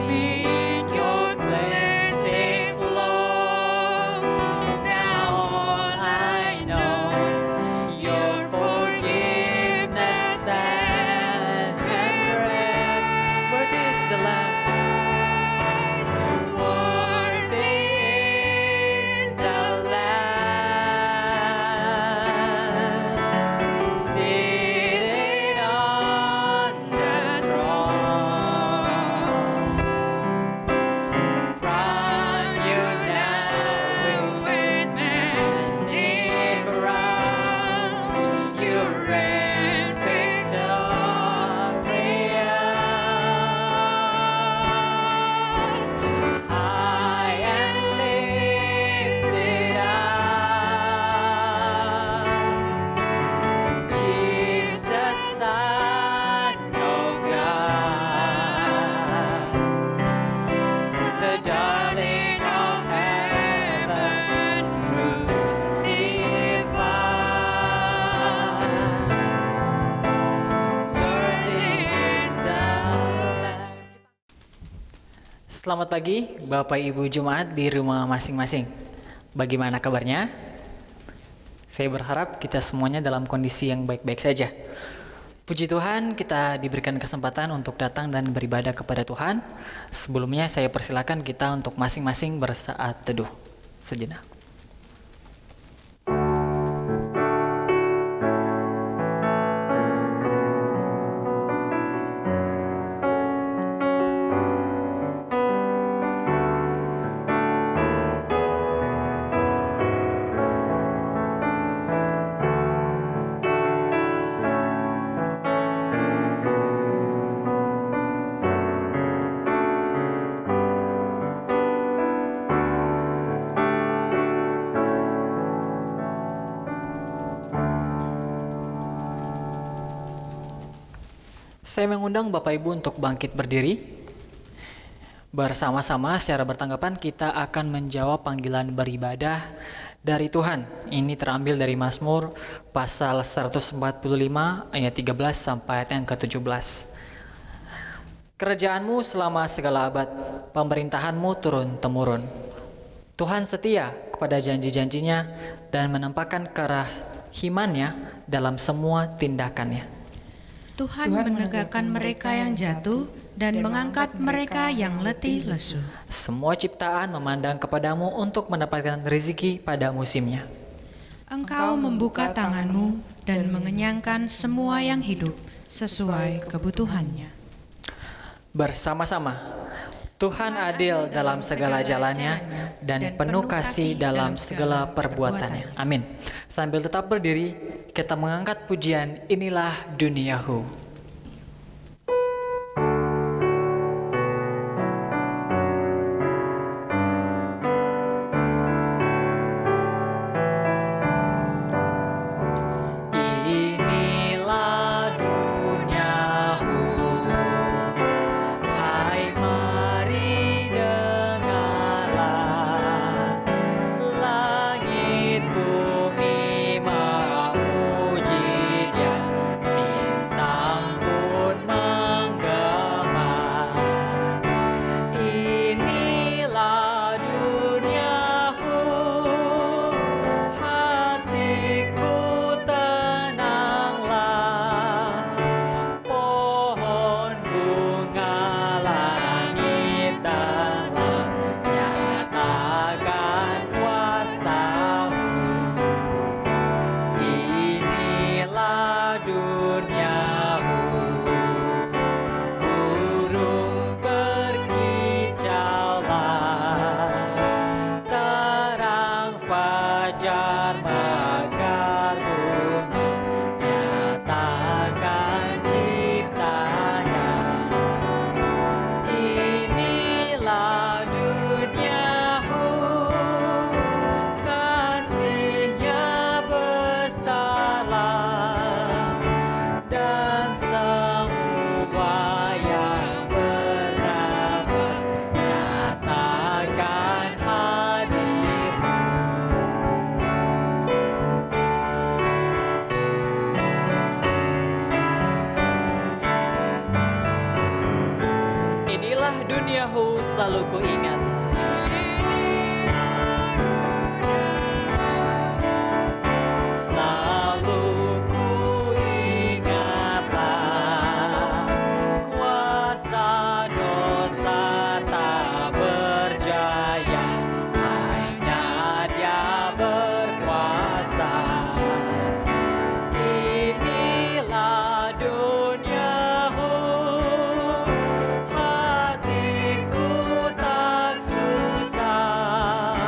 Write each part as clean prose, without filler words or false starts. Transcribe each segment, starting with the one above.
me in your cleansing flow. Now all I know, your forgiveness and embrace. Worthy is the Lamb. Worthy is the Lamb, seated on the throne. Crown you now with many crowns. You reign victorious. High and lifted up, Jesus, Son of God, the darling of heaven, crucified. Worthy is the Lamb. Selamat pagi Bapak Ibu Jemaat di rumah masing-masing. Bagaimana kabarnya? Saya berharap kita semuanya dalam kondisi yang baik-baik saja. Puji Tuhan, kita diberikan kesempatan untuk datang dan beribadah kepada Tuhan. Sebelumnya saya persilakan kita untuk masing-masing bersaat teduh sejenak. Saya mengundang Bapak Ibu untuk bangkit berdiri. Bersama-sama secara bertanggapan kita akan menjawab panggilan beribadah dari Tuhan. Ini terambil dari Mazmur pasal 145 ayat 13 sampai ayat yang ke-17. Kerajaanmu selama segala abad, pemerintahanmu turun-temurun. Tuhan setia kepada janji-janjinya dan menampakkan kerahimannya dalam semua tindakannya. Tuhan menegakkan mereka yang jatuh dan mengangkat mereka yang letih lesu. Semua ciptaan memandang kepadamu untuk mendapatkan rezeki pada musimnya. Engkau membuka tanganmu dan mengenyangkan semua yang hidup sesuai kebutuhannya. Bersama-sama, Tuhan adil dalam segala jalannya dan penuh kasih dalam segala perbuatannya. Amin. Sambil tetap berdiri, kita mengangkat pujian Inilah Duniahu. Inilah duniahu, hai mari dengarlah, langit bumi memuji Dia, bintang Inilah duniaku selalu ku ingat. Selalu ku ingatlah kuasa dosa tak berjaya, hanya Dia berkuasa. Inilah duniaku, hatiku tak susah.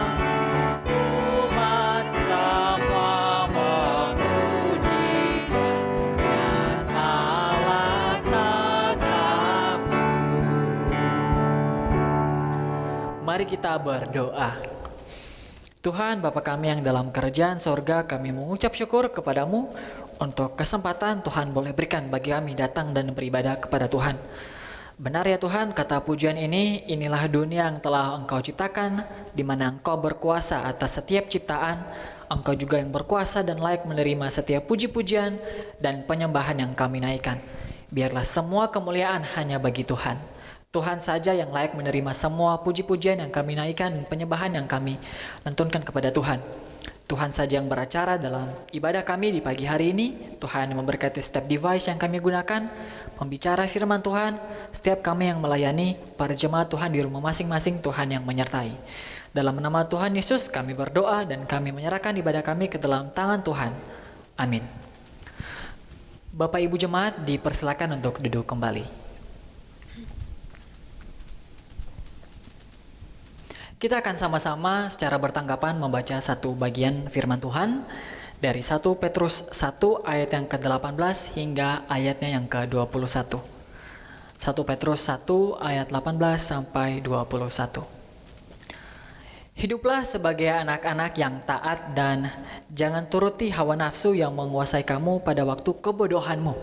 Umat semua memuji Dia, dan Allah tak tahu. Mari kita berdoa. Tuhan Bapa kami yang dalam kerajaan sorga, kami mengucap syukur kepadamu untuk kesempatan Tuhan boleh berikan bagi kami datang dan beribadah kepada Tuhan. Benar ya Tuhan, kata pujian ini, inilah dunia yang telah Engkau ciptakan, di mana Engkau berkuasa atas setiap ciptaan. Engkau juga yang berkuasa dan layak menerima setiap puji-pujian dan penyembahan yang kami naikkan. Biarlah semua kemuliaan hanya bagi Tuhan. Tuhan saja yang layak menerima semua puji-pujian yang kami naikkan dan penyembahan yang kami lantunkan kepada Tuhan. Tuhan saja yang beracara dalam ibadah kami di pagi hari ini. Tuhan yang memberkati setiap device yang kami gunakan, membicara firman Tuhan, setiap kami yang melayani para jemaat Tuhan di rumah masing-masing, Tuhan yang menyertai. Dalam nama Tuhan Yesus kami berdoa dan kami menyerahkan ibadah kami ke dalam tangan Tuhan. Amin. Bapak Ibu jemaat dipersilakan untuk duduk kembali. Kita akan sama-sama secara bertanggapan membaca satu bagian firman Tuhan dari 1 Petrus 1 ayat yang ke-18 hingga ayatnya yang ke-21. 1 Petrus 1 ayat 18 sampai 21. Hiduplah sebagai anak-anak yang taat dan jangan turuti hawa nafsu yang menguasai kamu pada waktu kebodohanmu.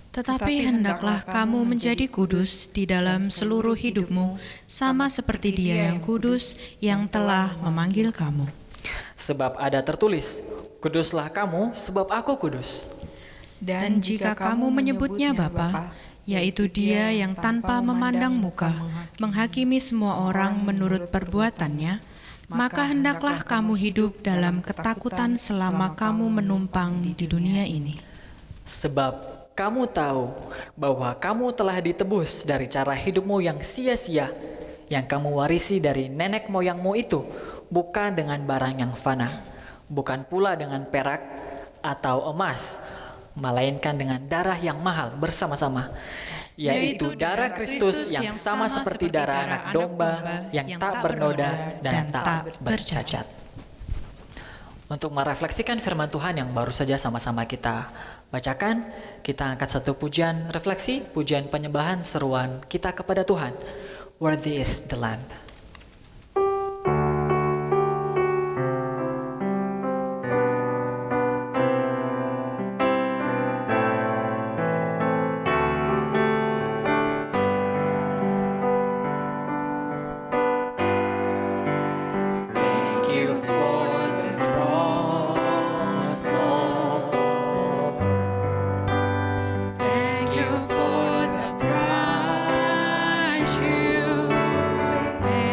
Tetapi hendaklah kamu menjadi kudus di dalam seluruh hidupmu, sama seperti Dia yang kudus yang telah memanggil kamu. Sebab ada tertulis, kuduslah kamu sebab aku kudus. Dan jika kamu menyebutnya Bapa, yaitu Dia yang tanpa memandang muka, menghakimi semua orang menurut perbuatannya, maka hendaklah kamu hidup dalam ketakutan selama kamu menumpang di dunia ini. Sebab kamu tahu bahwa kamu telah ditebus dari cara hidupmu yang sia-sia, yang kamu warisi dari nenek moyangmu itu, bukan dengan barang yang fana, bukan pula dengan perak atau emas, melainkan dengan darah yang mahal bersama-sama, yaitu darah Kristus yang sama seperti darah anak domba yang tak bernoda dan tak bercacat. Untuk merefleksikan firman Tuhan yang baru saja sama-sama kita bacakan, kita angkat satu pujian refleksi, pujian penyembahan seruan kita kepada Tuhan. Worthy is the Lamb. Thank you for the cross, Lord. Thank you for the price you paid.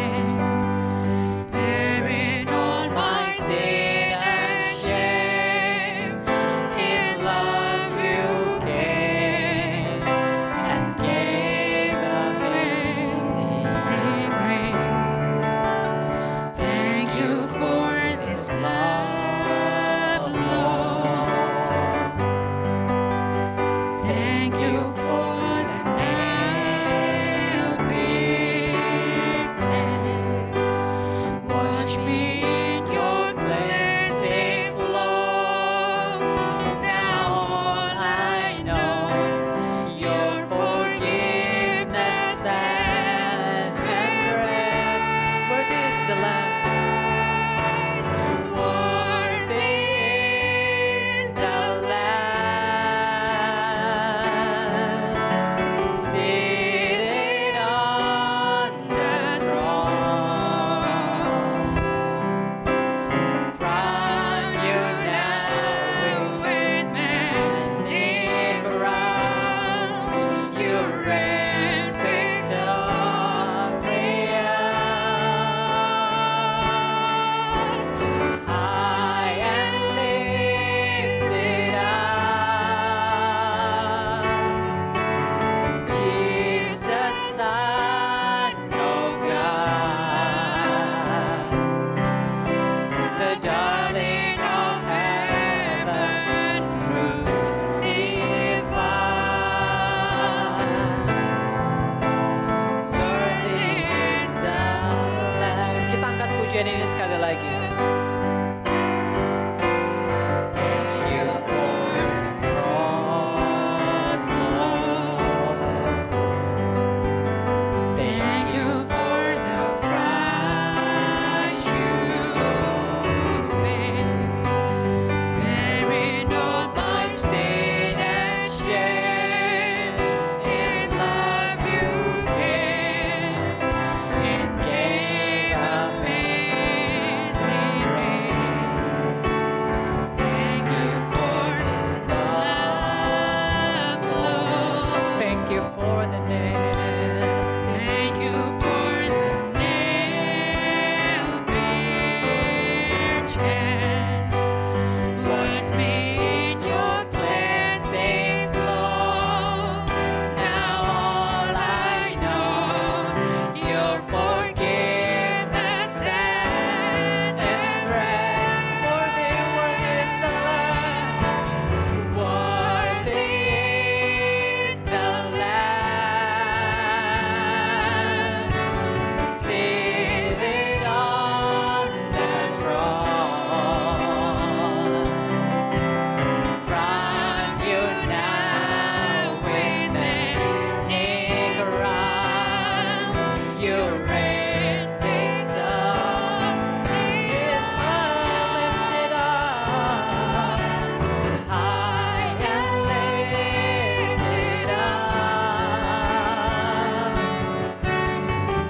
pujian ini sekali lagi. Thank you for the cross, Lord. Thank you for the price you paid, bearing all my sin and shame. In love you came and gave amazing grace. Thank you for this love, Lord. Thank you for the nail. Thank you for the nail-pierced hands. Wash me in your cleansing flow. Now all I know, your forgiveness and rest. Worthy, worthy is the Lamb. Worthy is the Lamb seated on the throne. Crown you now with many crowns. You reign victorious, Lifted up. high and lifted up.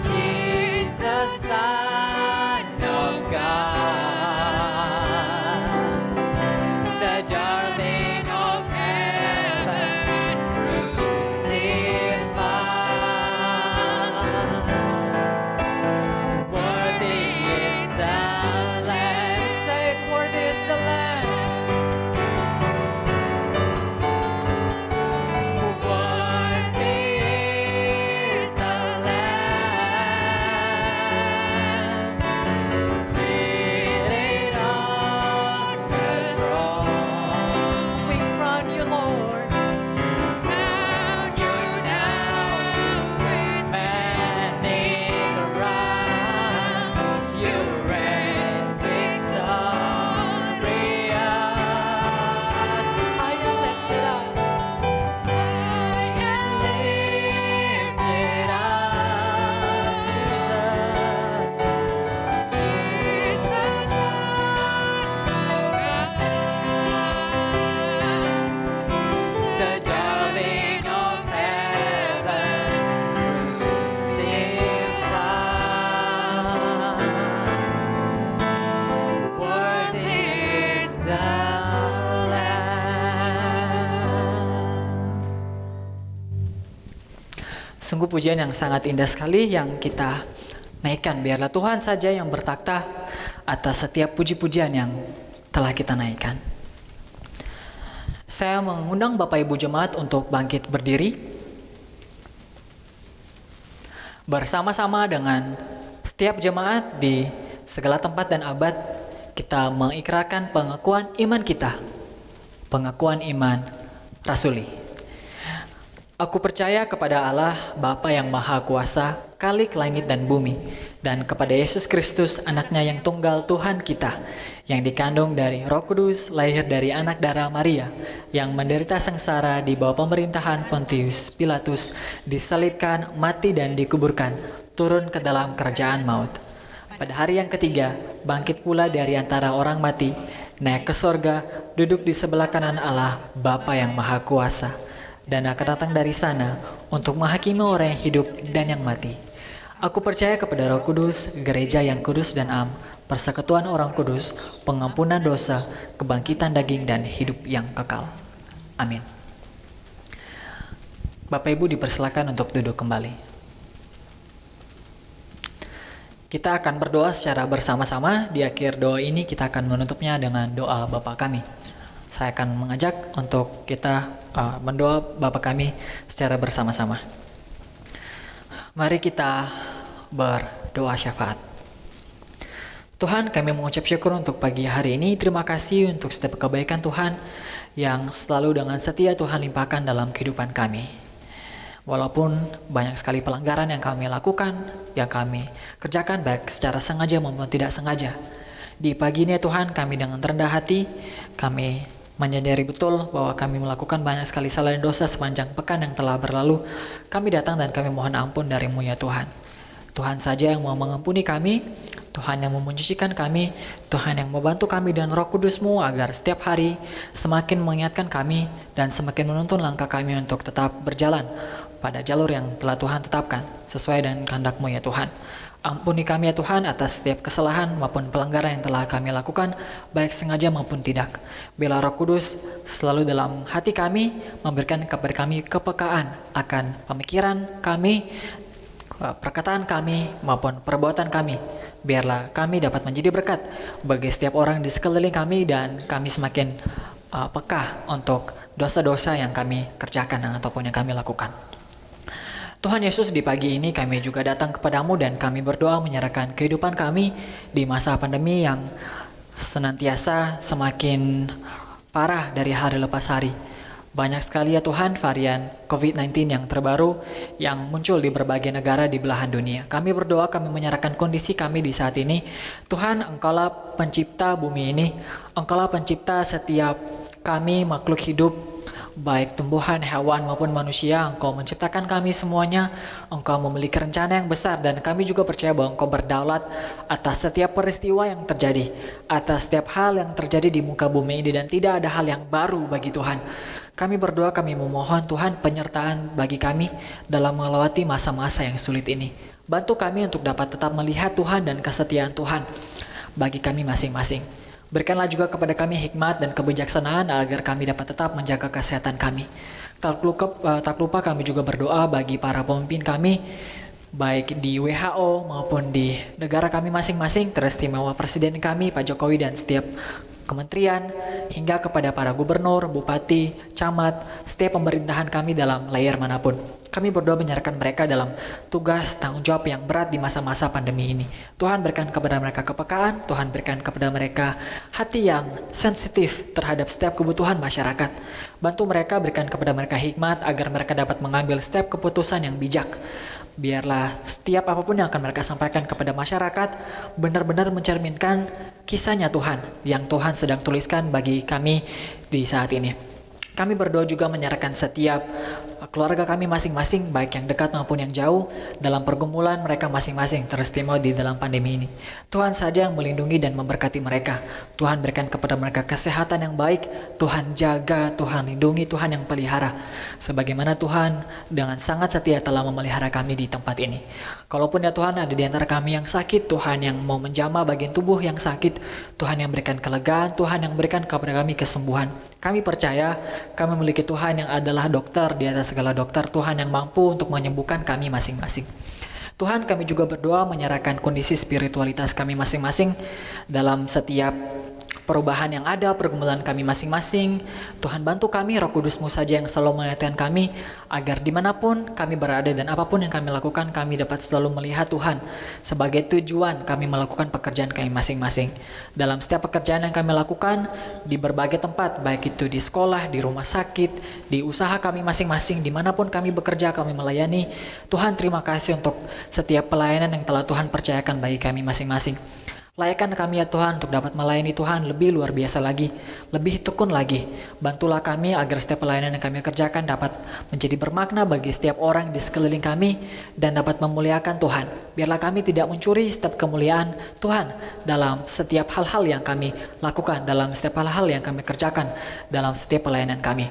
Jesus, Son of God, the darling of heaven, crucified. Worthy is the Lamb. Say it, worthy is the Lamb. Worthy is the Lamb seated on the throne. We crown you, Lord. Crown you now with many crowns. You reign victorious. High and lifted up. High and lifted up, Jesus, Son of God, the darling of heaven, crucified. Worthy is the Lamb. Sungguh pujian yang sangat indah sekali yang kita naikkan. Biarlah Tuhan saja yang bertakhta atas setiap puji-pujian yang telah kita naikkan. Saya mengundang Bapak Ibu Jemaat untuk bangkit berdiri. Bersama-sama dengan setiap jemaat di segala tempat dan abad, kita mengikrarkan pengakuan iman kita. Pengakuan iman rasuli. Aku percaya kepada Allah, Bapa yang Maha Kuasa, Khalik langit dan bumi, dan kepada Yesus Kristus, anaknya yang tunggal Tuhan kita, yang dikandung dari Roh Kudus, lahir dari anak darah Maria, yang menderita sengsara di bawah pemerintahan Pontius Pilatus, disalibkan, mati dan dikuburkan, turun ke dalam kerajaan maut. Pada hari yang ketiga, bangkit pula dari antara orang mati, naik ke sorga, duduk di sebelah kanan Allah, Bapa yang Maha Kuasa, dan akan datang dari sana untuk menghakimi orang yang hidup dan yang mati. Aku percaya kepada Roh Kudus, gereja yang kudus dan am, persekutuan orang kudus, pengampunan dosa, kebangkitan daging dan hidup yang kekal. Amin. Bapak Ibu dipersilakan untuk duduk kembali. Kita akan berdoa secara bersama-sama. Di akhir doa ini kita akan menutupnya dengan doa Bapa kami. Saya akan mengajak untuk kita mendoa Bapa kami secara bersama-sama. Mari kita berdoa syafaat. Tuhan, kami mengucap syukur untuk pagi hari ini. Terima kasih untuk setiap kebaikan Tuhan yang selalu dengan setia Tuhan limpahkan dalam kehidupan kami. Walaupun banyak sekali pelanggaran yang kami lakukan, yang kami kerjakan baik secara sengaja maupun tidak sengaja. Di pagi ini ya Tuhan, kami dengan rendah hati, kami menyadari betul bahwa kami melakukan banyak sekali salah dan dosa sepanjang pekan yang telah berlalu. Kami datang dan kami mohon ampun dari-Mu ya Tuhan. Tuhan saja yang mau mengampuni kami, Tuhan yang mau mencucikan kami, Tuhan yang membantu kami dan Roh Kudus-Mu agar setiap hari semakin mengingatkan kami dan semakin menuntun langkah kami untuk tetap berjalan pada jalur yang telah Tuhan tetapkan sesuai dengan kehendak-Mu ya Tuhan. Ampuni kami ya Tuhan atas setiap kesalahan maupun pelanggaran yang telah kami lakukan, baik sengaja maupun tidak. Biarlah Roh Kudus selalu dalam hati kami, memberikan kepada kami kepekaan akan pemikiran kami, perkataan kami maupun perbuatan kami. Biarlah kami dapat menjadi berkat bagi setiap orang di sekeliling kami dan kami semakin peka untuk dosa-dosa yang kami kerjakan ataupun yang kami lakukan. Tuhan Yesus, di pagi ini kami juga datang kepadamu dan kami berdoa menyerahkan kehidupan kami di masa pandemi yang senantiasa semakin parah dari hari lepas hari. Banyak sekali ya Tuhan varian COVID-19 yang terbaru yang muncul di berbagai negara di belahan dunia. Kami berdoa, kami menyerahkan kondisi kami di saat ini. Tuhan, Engkaulah pencipta bumi ini, Engkaulah pencipta setiap kami makhluk hidup, baik tumbuhan, hewan maupun manusia. Engkau menciptakan kami semuanya, Engkau memiliki rencana yang besar dan kami juga percaya bahwa Engkau berdaulat atas setiap peristiwa yang terjadi, atas setiap hal yang terjadi di muka bumi ini dan tidak ada hal yang baru bagi Tuhan. Kami berdoa, kami memohon Tuhan penyertaan bagi kami dalam melewati masa-masa yang sulit ini. Bantu kami untuk dapat tetap melihat Tuhan dan kesetiaan Tuhan bagi kami masing-masing. Berikanlah juga kepada kami hikmat dan kebijaksanaan agar kami dapat tetap menjaga kesehatan kami. Tak lupa kami juga berdoa bagi para pemimpin kami, baik di WHO maupun di negara kami masing-masing, teristimewa Presiden kami, Pak Jokowi dan setiap kementerian, hingga kepada para gubernur, bupati, camat, setiap pemerintahan kami dalam layer manapun. Kami berdoa menyerahkan mereka dalam tugas tanggung jawab yang berat di masa-masa pandemi ini. Tuhan berikan kepada mereka kepekaan, Tuhan berikan kepada mereka hati yang sensitif terhadap setiap kebutuhan masyarakat. Bantu mereka, berikan kepada mereka hikmat agar mereka dapat mengambil setiap keputusan yang bijak. Biarlah setiap apapun yang akan mereka sampaikan kepada masyarakat benar-benar mencerminkan kisahnya Tuhan yang Tuhan sedang tuliskan bagi kami di saat ini. Kami berdoa juga menyerahkan setiap keluarga kami masing-masing, baik yang dekat maupun yang jauh, dalam pergumulan mereka masing-masing teristimewa di dalam pandemi ini. Tuhan saja yang melindungi dan memberkati mereka. Tuhan berikan kepada mereka kesehatan yang baik, Tuhan jaga, Tuhan lindungi, Tuhan yang pelihara. Sebagaimana Tuhan dengan sangat setia telah memelihara kami di tempat ini. Kalaupun ya Tuhan ada di antara kami yang sakit, Tuhan yang mau menjamah bagian tubuh yang sakit, Tuhan yang berikan kelegaan, Tuhan yang berikan kepada kami kesembuhan. Kami percaya kami memiliki Tuhan yang adalah dokter di atas segala dokter, Tuhan yang mampu untuk menyembuhkan kami masing-masing. Tuhan, kami juga berdoa menyerahkan kondisi spiritualitas kami masing-masing dalam setiap perubahan yang ada, pergumulan kami masing-masing. Tuhan bantu kami, Roh Kudus-Mu saja yang selalu mengingatkan kami, agar dimanapun kami berada dan apapun yang kami lakukan, kami dapat selalu melihat Tuhan sebagai tujuan kami melakukan pekerjaan kami masing-masing. Dalam setiap pekerjaan yang kami lakukan, di berbagai tempat, baik itu di sekolah, di rumah sakit, di usaha kami masing-masing, dimanapun kami bekerja, kami melayani. Tuhan, terima kasih untuk setiap pelayanan yang telah Tuhan percayakan bagi kami masing-masing. Layakkan kami ya Tuhan untuk dapat melayani Tuhan lebih luar biasa lagi, lebih tekun lagi. Bantulah kami agar setiap pelayanan yang kami kerjakan dapat menjadi bermakna bagi setiap orang di sekeliling kami dan dapat memuliakan Tuhan. Biarlah kami tidak mencuri setiap kemuliaan Tuhan dalam setiap hal-hal yang kami lakukan, dalam setiap hal-hal yang kami kerjakan, dalam setiap pelayanan kami.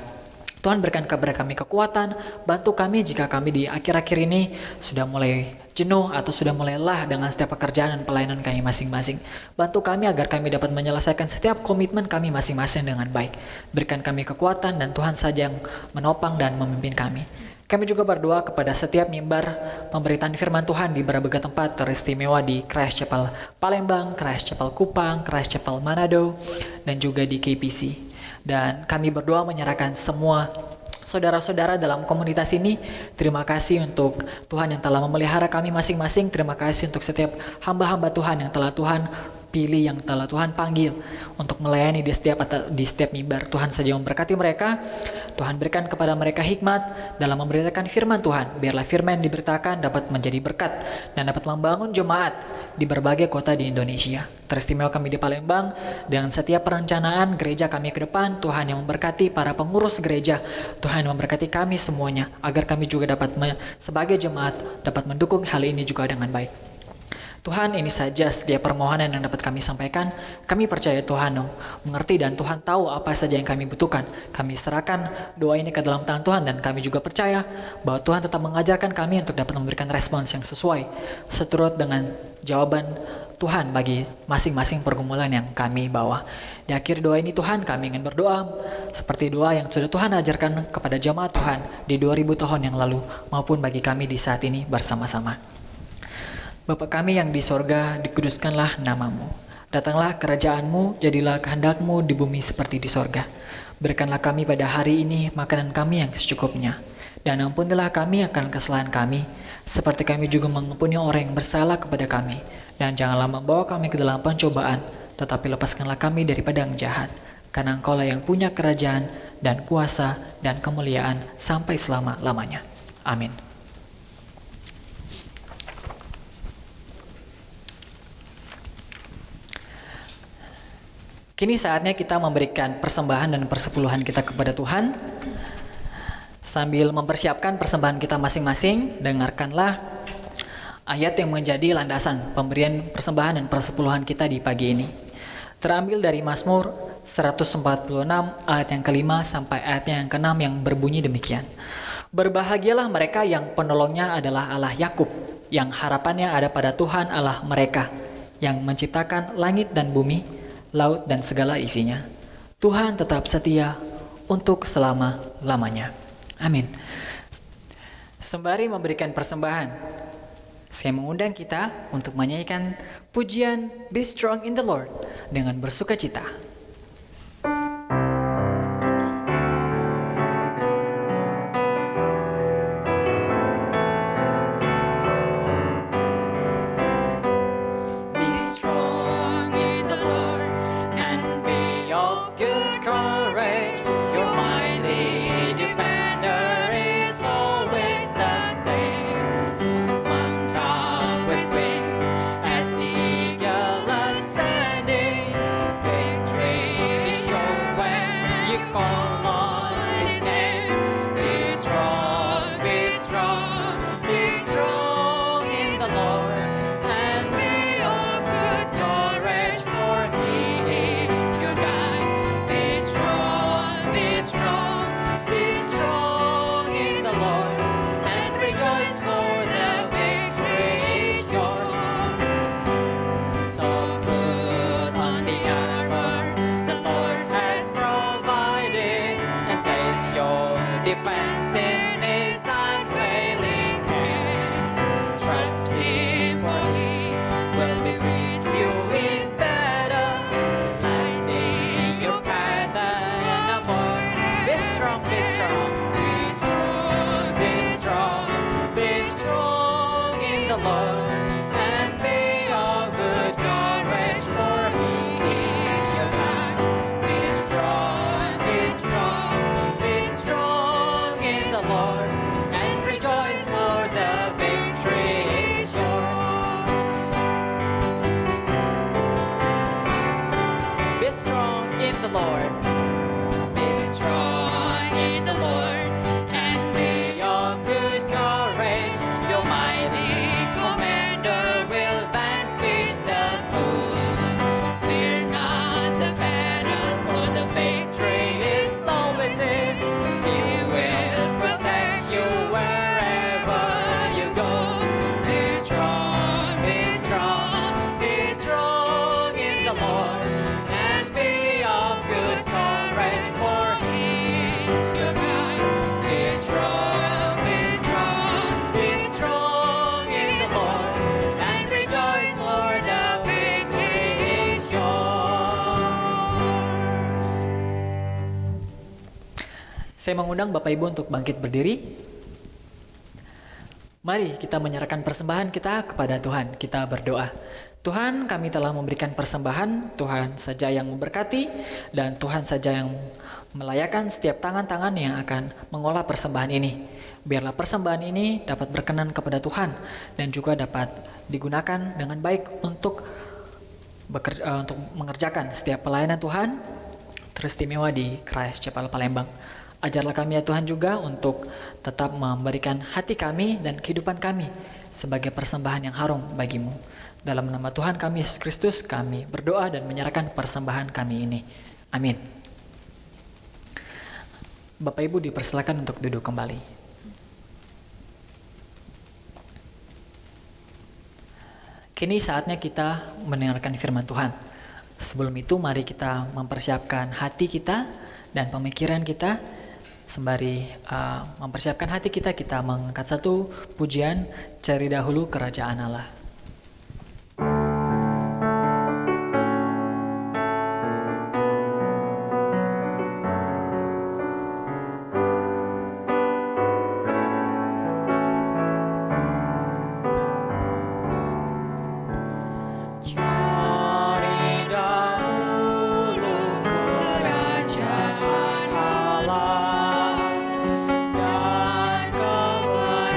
Tuhan berikan kepada kami kekuatan, bantu kami jika kami di akhir-akhir ini sudah mulai jenuh atau sudah mulai lelah dengan setiap pekerjaan dan pelayanan kami masing-masing. Bantu kami agar kami dapat menyelesaikan setiap komitmen kami masing-masing dengan baik. Berikan kami kekuatan dan Tuhan saja yang menopang dan memimpin kami. Kami juga berdoa kepada setiap mimbar pemberitaan firman Tuhan di berbagai tempat teristimewa di Christ Chapel Palembang, Christ Chapel Kupang, Christ Chapel Manado, dan juga di KPC. Dan kami berdoa menyerahkan semua saudara-saudara dalam komunitas ini. Terima kasih untuk Tuhan yang telah memelihara kami masing-masing. Terima kasih untuk setiap hamba-hamba Tuhan yang telah Tuhan pilih, yang telah Tuhan panggil untuk melayani di setiap mimbar. Tuhan saja yang memberkati mereka. Tuhan berikan kepada mereka hikmat dalam memberitakan firman Tuhan. Biarlah firman yang diberitakan dapat menjadi berkat dan dapat membangun jemaat di berbagai kota di Indonesia. Teristimewa kami di Palembang dengan setiap perencanaan gereja kami ke depan. Tuhan yang memberkati para pengurus gereja. Tuhan yang memberkati kami semuanya agar kami juga dapat sebagai jemaat dapat mendukung hal ini juga dengan baik. Tuhan, ini saja setiap permohonan yang dapat kami sampaikan. Kami percaya Tuhan mengerti dan Tuhan tahu apa saja yang kami butuhkan. Kami serahkan doa ini ke dalam tangan Tuhan dan kami juga percaya bahwa Tuhan tetap mengajarkan kami untuk dapat memberikan respons yang sesuai seturut dengan jawaban Tuhan bagi masing-masing pergumulan yang kami bawa. Di akhir doa ini Tuhan, kami ingin berdoa seperti doa yang sudah Tuhan ajarkan kepada jemaat Tuhan di 2000 tahun yang lalu maupun bagi kami di saat ini bersama-sama. Bapa kami yang di sorga, dikuduskanlah namamu. Datanglah kerajaan-Mu, jadilah kehendak-Mu di bumi seperti di sorga. Berikanlah kami pada hari ini makanan kami yang secukupnya. Dan ampunilah kami akan kesalahan kami, seperti kami juga mengampuni orang yang bersalah kepada kami. Dan janganlah membawa kami ke dalam pencobaan, tetapi lepaskanlah kami daripada yang jahat. Karena Engkau-lah yang punya kerajaan dan kuasa dan kemuliaan sampai selama-lamanya. Amin. Kini saatnya kita memberikan persembahan dan persepuluhan kita kepada Tuhan. Sambil mempersiapkan persembahan kita masing-masing, dengarkanlah ayat yang menjadi landasan pemberian persembahan dan persepuluhan kita di pagi ini. Terambil dari Mazmur 146 ayat yang kelima sampai ayat yang keenam yang berbunyi demikian. Berbahagialah mereka yang penolongnya adalah Allah Yakub, yang harapannya ada pada Tuhan Allah mereka, yang menciptakan langit dan bumi, laut dan segala isinya. Tuhan tetap setia untuk selama-lamanya. Amin. Sembari memberikan persembahan, saya mengundang kita untuk menyanyikan pujian Be Strong in the Lord dengan bersukacita. Defense in His unfailing care. Trust Him, for He will be with you in battle, lighting your path and avoid. Be strong, be strong, be strong, be strong, be strong in the Lord, and be of good courage, for He is your guide. Be strong, be strong, be strong in the Lord, and rejoice, for the victory is yours. Be strong in the Lord. Be strong in the Lord, and be of good courage. Your mighty commander will vanquish the foe. Fear not the battle, for the victory is always His. He will protect you wherever you go. Be strong, be strong, be strong in the Lord, and be of good courage, for He is your guide. Be strong, be strong, be strong in the Lord, and rejoice, for the victory is yours. Saya mengundang Bapak Ibu untuk bangkit berdiri. Mari kita menyerahkan persembahan kita kepada Tuhan. Kita berdoa. Tuhan, kami telah memberikan persembahan, Tuhan saja yang memberkati, dan Tuhan saja yang melayakkan setiap tangan-tangan yang akan mengolah persembahan ini. Biarlah persembahan ini dapat berkenan kepada Tuhan dan juga dapat digunakan dengan baik untuk mengerjakan setiap pelayanan Tuhan teristimewa di Christ Chapel Palembang. Ajarlah kami ya Tuhan juga untuk tetap memberikan hati kami dan kehidupan kami sebagai persembahan yang harum bagimu. Dalam nama Tuhan kami Yesus Kristus kami berdoa dan menyerahkan persembahan kami ini. Amin. Bapak Ibu dipersilakan untuk duduk kembali. Kini saatnya kita mendengarkan firman Tuhan. Sebelum itu mari kita mempersiapkan hati kita dan pemikiran kita. Sembari mempersiapkan hati kita, kita mengangkat satu pujian, Cari Dahulu Kerajaan Allah. Cari dahulu kerajaan Allah dan kebenarannya,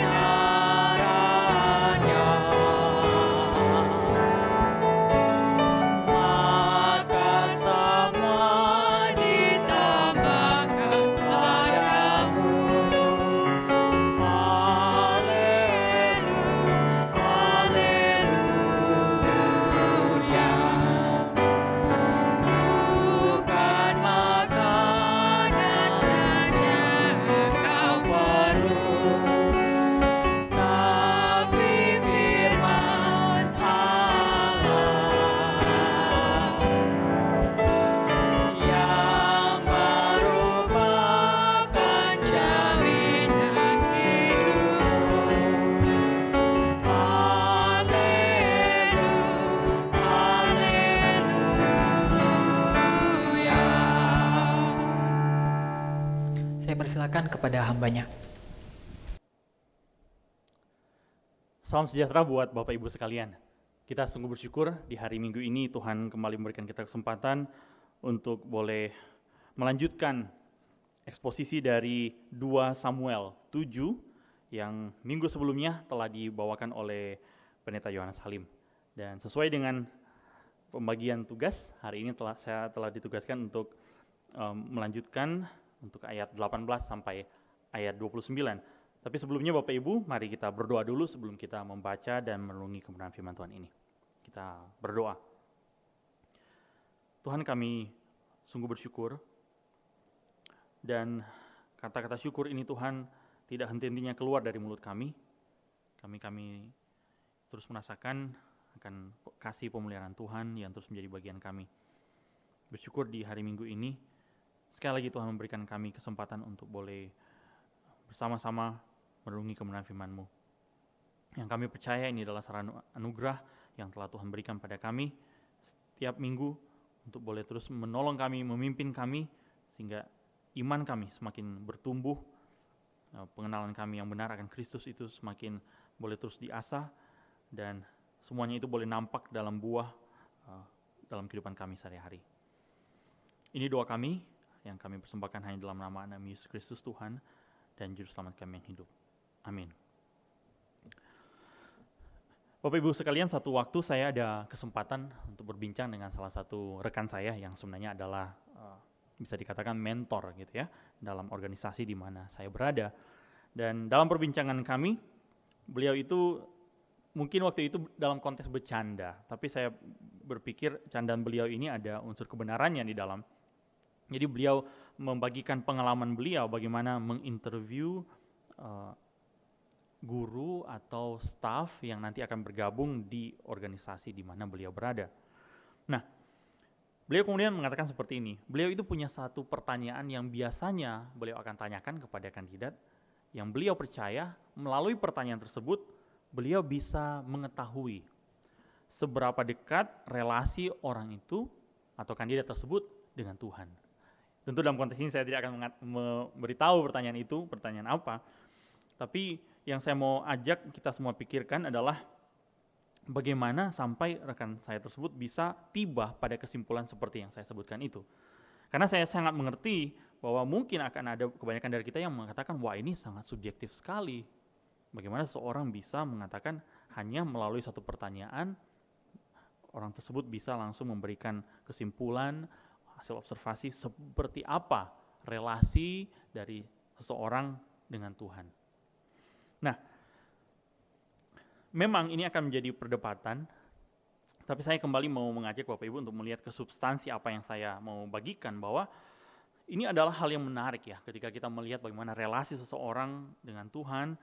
maka semua ditambahkan padamu. Haleluya, haleluya. Bukan makanan saja kau perlu, tapi firman Allah yang merupakan jaminan hidupmu. Haleluya, haleluya. Saya persilakan kepada hambanya. Salam sejahtera buat Bapak Ibu sekalian. Kita sungguh bersyukur di hari Minggu ini Tuhan kembali memberikan kita kesempatan untuk boleh melanjutkan eksposisi dari 2 Samuel 7 yang minggu sebelumnya telah dibawakan oleh Pendeta Yohanes Halim. Dan sesuai dengan pembagian tugas, hari ini saya telah ditugaskan untuk melanjutkan untuk ayat 18 sampai ayat 29. Tapi sebelumnya Bapak Ibu, mari kita berdoa dulu sebelum kita membaca dan merenungi kebenaran firman Tuhan ini. Kita berdoa. Tuhan, kami sungguh bersyukur, dan kata-kata syukur ini Tuhan tidak henti-hentinya keluar dari mulut kami. Kami terus merasakan akan kasih pemeliharaan Tuhan yang terus menjadi bagian kami. Bersyukur di hari Minggu ini, sekali lagi Tuhan memberikan kami kesempatan untuk boleh bersama-sama merenungi kebenaran firman-Mu. Yang kami percaya ini adalah sarana anugerah yang telah Tuhan berikan pada kami setiap minggu untuk boleh terus menolong kami, memimpin kami, sehingga iman kami semakin bertumbuh, pengenalan kami yang benar akan Kristus itu semakin boleh terus diasah, dan semuanya itu boleh nampak dalam buah dalam kehidupan kami sehari-hari. Ini doa kami yang kami persembahkan hanya dalam nama Anak Yesus Kristus Tuhan dan Juru Selamat kami yang hidup. Amin. Bapak Ibu sekalian, satu waktu saya ada kesempatan untuk berbincang dengan salah satu rekan saya yang sebenarnya adalah bisa dikatakan mentor gitu ya dalam organisasi di mana saya berada. Dan dalam perbincangan kami, beliau itu mungkin waktu itu dalam konteks bercanda, tapi saya berpikir candaan beliau ini ada unsur kebenarannya di dalam. Jadi beliau membagikan pengalaman beliau bagaimana menginterview guru atau staf yang nanti akan bergabung di organisasi di mana beliau berada. Nah, beliau kemudian mengatakan seperti ini, beliau itu punya satu pertanyaan yang biasanya beliau akan tanyakan kepada kandidat, yang beliau percaya melalui pertanyaan tersebut, beliau bisa mengetahui seberapa dekat relasi orang itu atau kandidat tersebut dengan Tuhan. Tentu dalam konteks ini saya tidak akan memberitahu pertanyaan itu, pertanyaan apa, tapi yang saya mau ajak kita semua pikirkan adalah bagaimana sampai rekan saya tersebut bisa tiba pada kesimpulan seperti yang saya sebutkan itu. Karena saya sangat mengerti bahwa mungkin akan ada kebanyakan dari kita yang mengatakan, wah ini sangat subjektif sekali. Bagaimana seorang bisa mengatakan hanya melalui satu pertanyaan, orang tersebut bisa langsung memberikan kesimpulan, hasil observasi seperti apa relasi dari seseorang dengan Tuhan. Nah, memang ini akan menjadi perdebatan, tapi saya kembali mau mengajak Bapak Ibu untuk melihat ke substansi apa yang saya mau bagikan, bahwa ini adalah hal yang menarik ya, ketika kita melihat bagaimana relasi seseorang dengan Tuhan,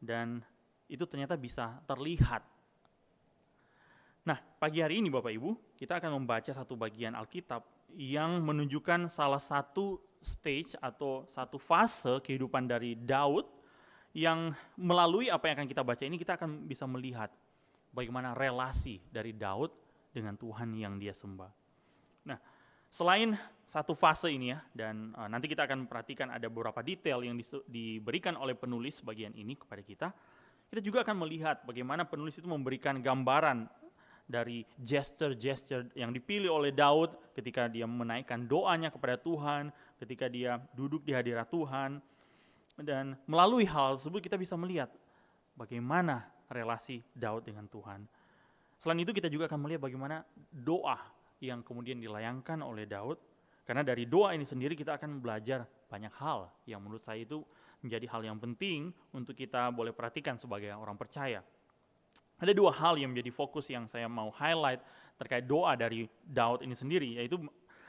dan itu ternyata bisa terlihat. Nah, pagi hari ini Bapak Ibu, kita akan membaca satu bagian Alkitab yang menunjukkan salah satu stage atau satu fase kehidupan dari Daud, yang melalui apa yang akan kita baca ini kita akan bisa melihat bagaimana relasi dari Daud dengan Tuhan yang dia sembah. Nah, selain satu fase ini ya, dan nanti kita akan perhatikan ada beberapa detail yang diberikan oleh penulis bagian ini kepada kita juga akan melihat bagaimana penulis itu memberikan gambaran dari gesture-gesture yang dipilih oleh Daud ketika dia menaikkan doanya kepada Tuhan, ketika dia duduk di hadirat Tuhan. Dan melalui hal tersebut kita bisa melihat bagaimana relasi Daud dengan Tuhan. Selain itu kita juga akan melihat bagaimana doa yang kemudian dilayangkan oleh Daud. Karena dari doa ini sendiri kita akan belajar banyak hal yang menurut saya itu menjadi hal yang penting untuk kita boleh perhatikan sebagai orang percaya. Ada dua hal yang menjadi fokus yang saya mau highlight terkait doa dari Daud ini sendiri, yaitu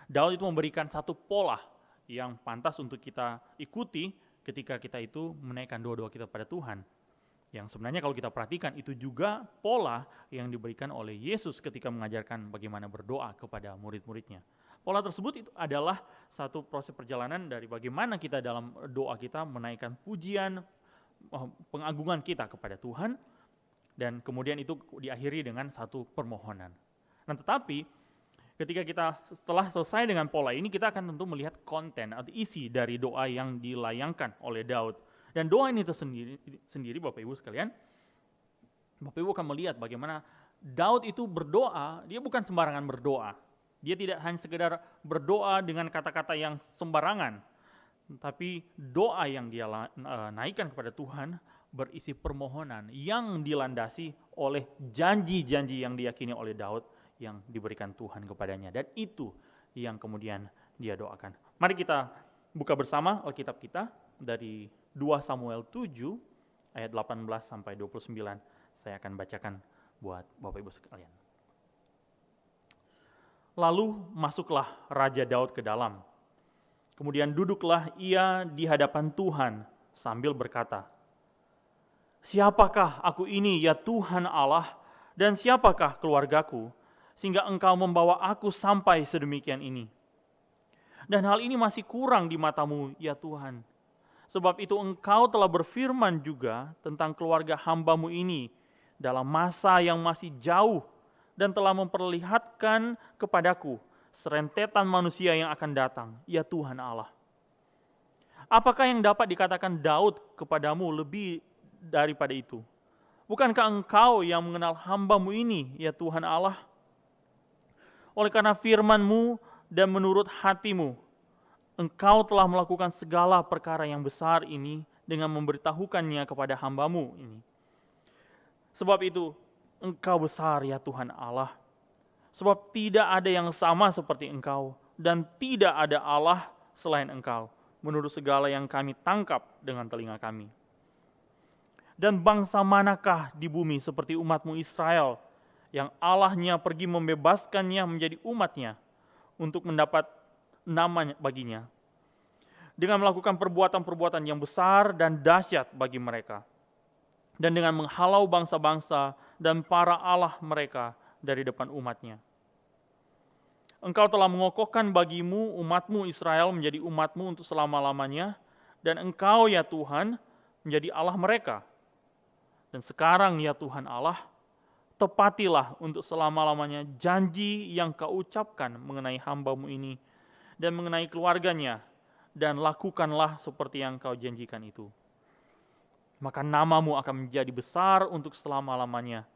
Daud itu memberikan satu pola yang pantas untuk kita ikuti ketika kita itu menaikkan doa-doa kita pada Tuhan. Yang sebenarnya kalau kita perhatikan itu juga pola yang diberikan oleh Yesus ketika mengajarkan bagaimana berdoa kepada murid-muridnya. Pola tersebut itu adalah satu proses perjalanan dari bagaimana kita dalam doa kita menaikkan pujian, pengagungan kita kepada Tuhan, dan kemudian itu diakhiri dengan satu permohonan. Nah, tetapi ketika kita setelah selesai dengan pola ini, kita akan tentu melihat konten atau isi dari doa yang dilayangkan oleh Daud. Dan doa ini sendiri Bapak Ibu sekalian, Bapak Ibu akan melihat bagaimana Daud itu berdoa, dia bukan sembarangan berdoa. Dia tidak hanya sekedar berdoa dengan kata-kata yang sembarangan, tapi doa yang dia naikkan kepada Tuhan berisi permohonan yang dilandasi oleh janji-janji yang diyakini oleh Daud yang diberikan Tuhan kepadanya, dan itu yang kemudian dia doakan. Mari kita buka bersama Alkitab kita dari 2 Samuel 7 ayat 18 sampai 29. Saya akan bacakan buat Bapak Ibu sekalian. Lalu masuklah Raja Daud ke dalam. Kemudian duduklah ia di hadapan Tuhan sambil berkata, "Siapakah aku ini ya Tuhan Allah, dan siapakah keluargaku, sehingga Engkau membawa aku sampai sedemikian ini. Dan hal ini masih kurang di matamu, ya Tuhan. Sebab itu Engkau telah berfirman juga tentang keluarga hamba-Mu ini dalam masa yang masih jauh, dan telah memperlihatkan kepadaku serentetan manusia yang akan datang, ya Tuhan Allah. Apakah yang dapat dikatakan Daud kepadamu lebih daripada itu? Bukankah Engkau yang mengenal hamba-Mu ini, ya Tuhan Allah? Oleh karena firman-Mu dan menurut hati-Mu, Engkau telah melakukan segala perkara yang besar ini dengan memberitahukannya kepada hamba-Mu ini. Sebab itu, Engkau besar ya Tuhan Allah. Sebab tidak ada yang sama seperti Engkau, dan tidak ada Allah selain Engkau, menurut segala yang kami tangkap dengan telinga kami. Dan bangsa manakah di bumi seperti umat-Mu Israel, yang Allahnya pergi membebaskannya menjadi umatnya untuk mendapat nama baginya, dengan melakukan perbuatan-perbuatan yang besar dan dahsyat bagi mereka, dan dengan menghalau bangsa-bangsa dan para Allah mereka dari depan umatnya. Engkau telah mengokohkan bagimu umat-Mu Israel menjadi umat-Mu untuk selama-lamanya, dan Engkau ya Tuhan menjadi Allah mereka. Dan sekarang ya Tuhan Allah, tepatilah untuk selama-lamanya janji yang Kau ucapkan mengenai hamba-Mu ini dan mengenai keluarganya, dan lakukanlah seperti yang Kau janjikan itu. maka namamu akan menjadi besar untuk selama-lamanya.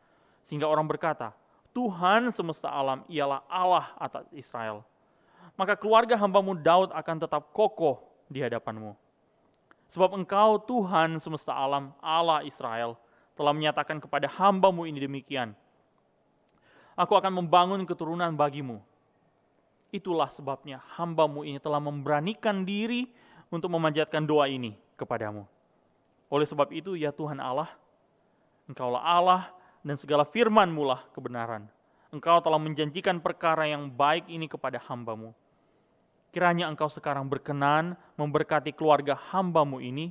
Sehingga orang berkata, Tuhan semesta alam ialah Allah atas Israel. Maka keluarga hambamu Daud akan tetap kokoh di hadapanmu. Sebab engkau Tuhan semesta alam, Allah Israel, telah menyatakan kepada hambamu ini demikian. Aku akan membangun keturunan bagimu. Itulah sebabnya hambamu ini telah memberanikan diri untuk memanjatkan doa ini kepadamu. Oleh sebab itu, ya Tuhan Allah, Engkaulah Allah dan segala firman-Mu lah kebenaran. Engkau telah menjanjikan perkara yang baik ini kepada hamba-Mu. Kiranya Engkau sekarang berkenan memberkati keluarga hamba-Mu ini,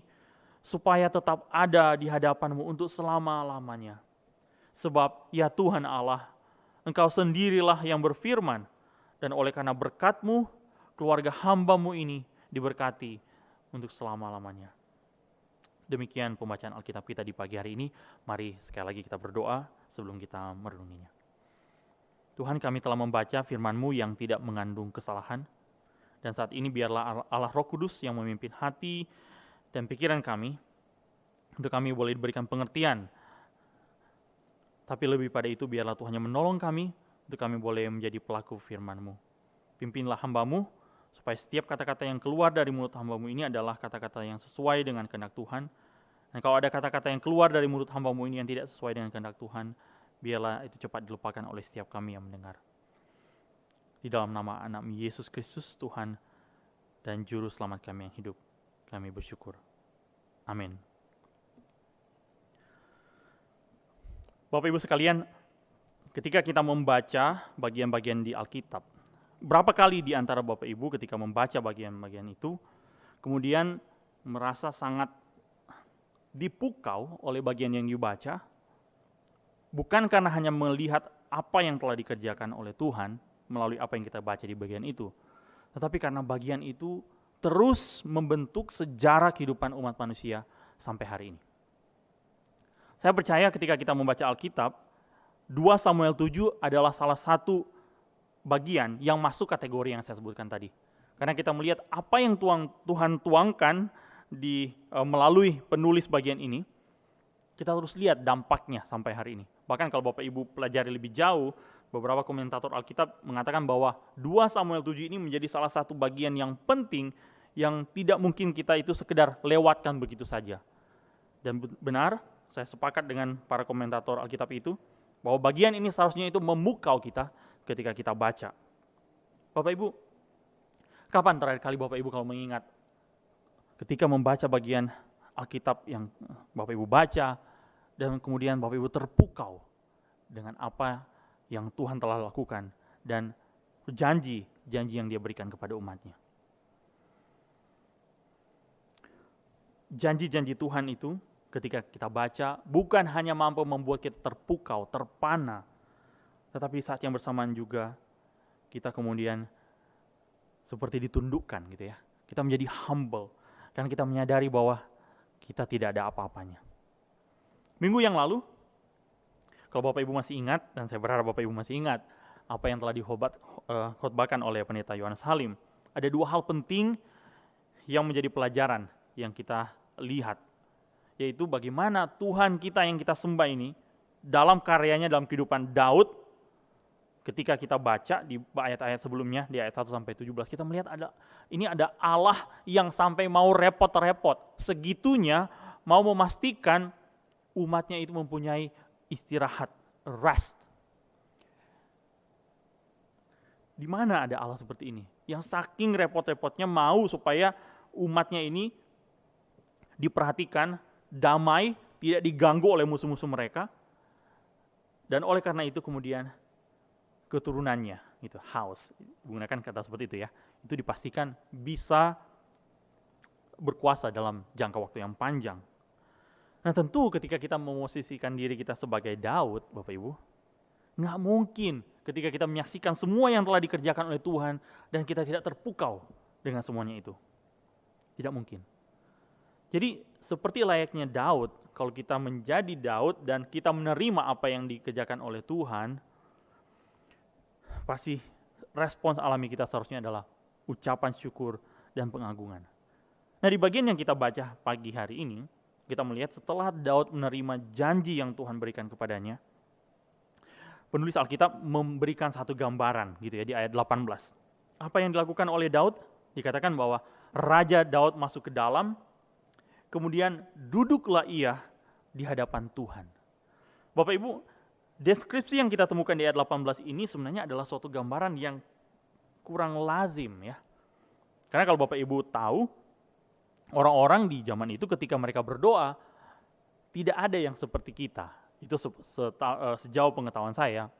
supaya tetap ada di hadapan-Mu untuk selama-lamanya. Sebab ya Tuhan Allah, Engkau sendirilah yang berfirman, dan oleh karena berkat-Mu, keluarga hamba-Mu ini diberkati untuk selama-lamanya. Demikian pembacaan Alkitab kita di pagi hari ini. Mari sekali lagi kita berdoa sebelum kita merenunginya. Tuhan, kami telah membaca firman-Mu yang tidak mengandung kesalahan. Dan saat ini biarlah Allah Roh Kudus yang memimpin hati dan pikiran kami, untuk kami boleh diberikan pengertian. Tapi lebih pada itu biarlah Tuhan yang menolong kami, untuk kami boleh menjadi pelaku firman-Mu. Pimpinlah hamba-Mu, supaya setiap kata-kata yang keluar dari mulut hamba-Mu ini adalah kata-kata yang sesuai dengan kehendak Tuhan. Dan kalau ada kata-kata yang keluar dari mulut hamba-Mu ini yang tidak sesuai dengan kehendak Tuhan, biarlah itu cepat dilupakan oleh setiap kami yang mendengar. Di dalam nama anak-Mu Yesus Kristus, Tuhan dan Juru Selamat kami yang hidup, kami bersyukur. Amin. Bapak Ibu sekalian, ketika kita membaca bagian-bagian di Alkitab, berapa kali di antara Bapak Ibu ketika membaca bagian-bagian itu, kemudian merasa sangat dipukau oleh bagian yang dibaca, bukan karena hanya melihat apa yang telah dikerjakan oleh Tuhan melalui apa yang kita baca di bagian itu, tetapi karena bagian itu terus membentuk sejarah kehidupan umat manusia sampai hari ini. Saya percaya ketika kita membaca Alkitab, 2 Samuel 7 adalah salah satu bagian yang masuk kategori yang saya sebutkan tadi. Karena kita melihat apa yang Tuhan tuangkan melalui penulis bagian ini, kita terus lihat dampaknya sampai hari ini. Bahkan kalau Bapak Ibu pelajari lebih jauh, beberapa komentator Alkitab mengatakan bahwa 2 Samuel 7 ini menjadi salah satu bagian yang penting yang tidak mungkin kita itu sekedar lewatkan begitu saja. Dan benar, saya sepakat dengan para komentator Alkitab itu, bahwa bagian ini seharusnya itu memukau kita ketika kita baca. Bapak Ibu, kapan terakhir kali Bapak Ibu kalau mengingat ketika membaca bagian Alkitab yang Bapak Ibu baca, dan kemudian Bapak Ibu terpukau dengan apa yang Tuhan telah lakukan dan janji yang Dia berikan kepada umatnya. Janji-janji Tuhan itu ketika kita baca bukan hanya mampu membuat kita terpukau, terpana, tetapi saat yang bersamaan juga kita kemudian seperti ditundukkan gitu ya. Kita menjadi humble karena kita menyadari bahwa kita tidak ada apa-apanya. Minggu yang lalu, kalau Bapak Ibu masih ingat, dan saya berharap Bapak Ibu masih ingat apa yang telah dikhotbahkan oleh Pendeta Yohanes Halim, ada 2 hal penting yang menjadi pelajaran yang kita lihat, yaitu bagaimana Tuhan kita yang kita sembah ini dalam karyanya dalam kehidupan Daud. Ketika kita baca di ayat-ayat sebelumnya, di ayat 1-17, kita melihat ada Allah yang sampai mau repot-repot, segitunya mau memastikan umatnya itu mempunyai istirahat, rest. Di mana ada Allah seperti ini? Yang saking repot-repotnya mau supaya umatnya ini diperhatikan, damai, tidak diganggu oleh musuh-musuh mereka. Dan oleh karena itu kemudian keturunannya, itu house, menggunakan kata seperti itu ya, itu dipastikan bisa berkuasa dalam jangka waktu yang panjang. Nah tentu ketika kita memosisikan diri kita sebagai Daud, Bapak Ibu, nggak mungkin ketika kita menyaksikan semua yang telah dikerjakan oleh Tuhan dan kita tidak terpukau dengan semuanya itu. Tidak mungkin. Jadi seperti layaknya Daud, kalau kita menjadi Daud dan kita menerima apa yang dikerjakan oleh Tuhan, pasti respons alami kita seharusnya adalah ucapan syukur dan pengagungan. Nah di bagian yang kita baca pagi hari ini, kita melihat setelah Daud menerima janji yang Tuhan berikan kepadanya, penulis Alkitab memberikan satu gambaran gitu ya di ayat 18. Apa yang dilakukan oleh Daud? Dikatakan bahwa Raja Daud masuk ke dalam, kemudian duduklah ia di hadapan Tuhan. Bapak Ibu, deskripsi yang kita temukan di ayat 18 ini sebenarnya adalah suatu gambaran yang kurang lazim ya. Karena kalau Bapak Ibu tahu, orang-orang di zaman itu ketika mereka berdoa, tidak ada yang seperti kita. Itu sejauh pengetahuan saya.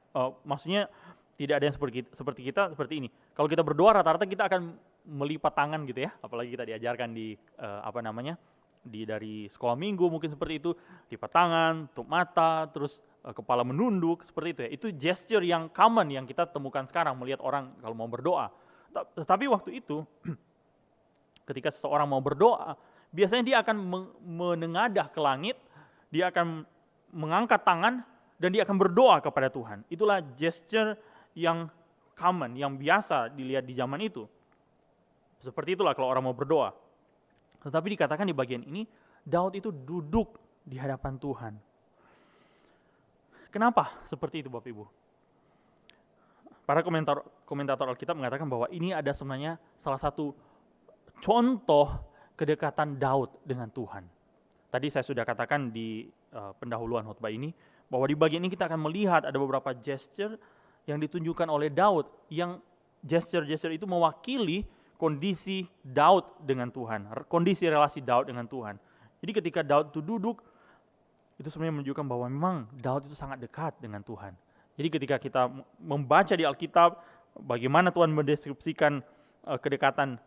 Maksudnya tidak ada yang seperti kita seperti ini. Kalau kita berdoa rata-rata kita akan melipat tangan gitu ya. Apalagi kita diajarkan di dari sekolah minggu mungkin seperti itu, lipat tangan, tutup mata, terus kepala menunduk seperti itu ya. Itu gesture yang common yang kita temukan sekarang melihat orang kalau mau berdoa. Tetapi waktu itu ketika seseorang mau berdoa, biasanya dia akan menengadah ke langit, dia akan mengangkat tangan dan dia akan berdoa kepada Tuhan. Itulah gesture yang common, yang biasa dilihat di zaman itu. Seperti itulah kalau orang mau berdoa. Tetapi dikatakan di bagian ini, Daud itu duduk di hadapan Tuhan. Kenapa seperti itu Bapak Ibu? Para komentator Alkitab mengatakan bahwa ini ada sebenarnya salah satu contoh kedekatan Daud dengan Tuhan. Tadi saya sudah katakan di pendahuluan khotbah ini, bahwa di bagian ini kita akan melihat ada beberapa gesture yang ditunjukkan oleh Daud, yang gesture-gesture itu mewakili kondisi Daud dengan Tuhan, kondisi relasi Daud dengan Tuhan. Jadi ketika Daud itu duduk, itu sebenarnya menunjukkan bahwa memang Daud itu sangat dekat dengan Tuhan. Jadi ketika kita membaca di Alkitab, bagaimana Tuhan mendeskripsikan kedekatan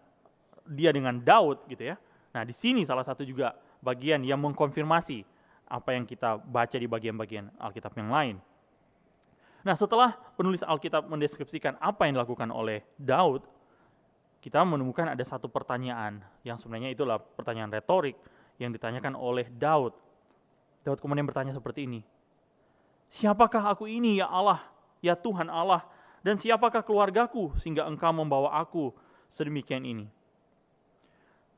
dia dengan Daud gitu ya. Nah di sini salah satu juga bagian yang mengkonfirmasi apa yang kita baca di bagian-bagian Alkitab yang lain. Nah setelah penulis Alkitab mendeskripsikan apa yang dilakukan oleh Daud, kita menemukan ada satu pertanyaan yang sebenarnya itulah pertanyaan retorik yang ditanyakan oleh Daud. Daud kemudian bertanya seperti ini, siapakah aku ini ya Allah, ya Tuhan Allah, dan siapakah keluargaku sehingga Engkau membawa aku sedemikian ini?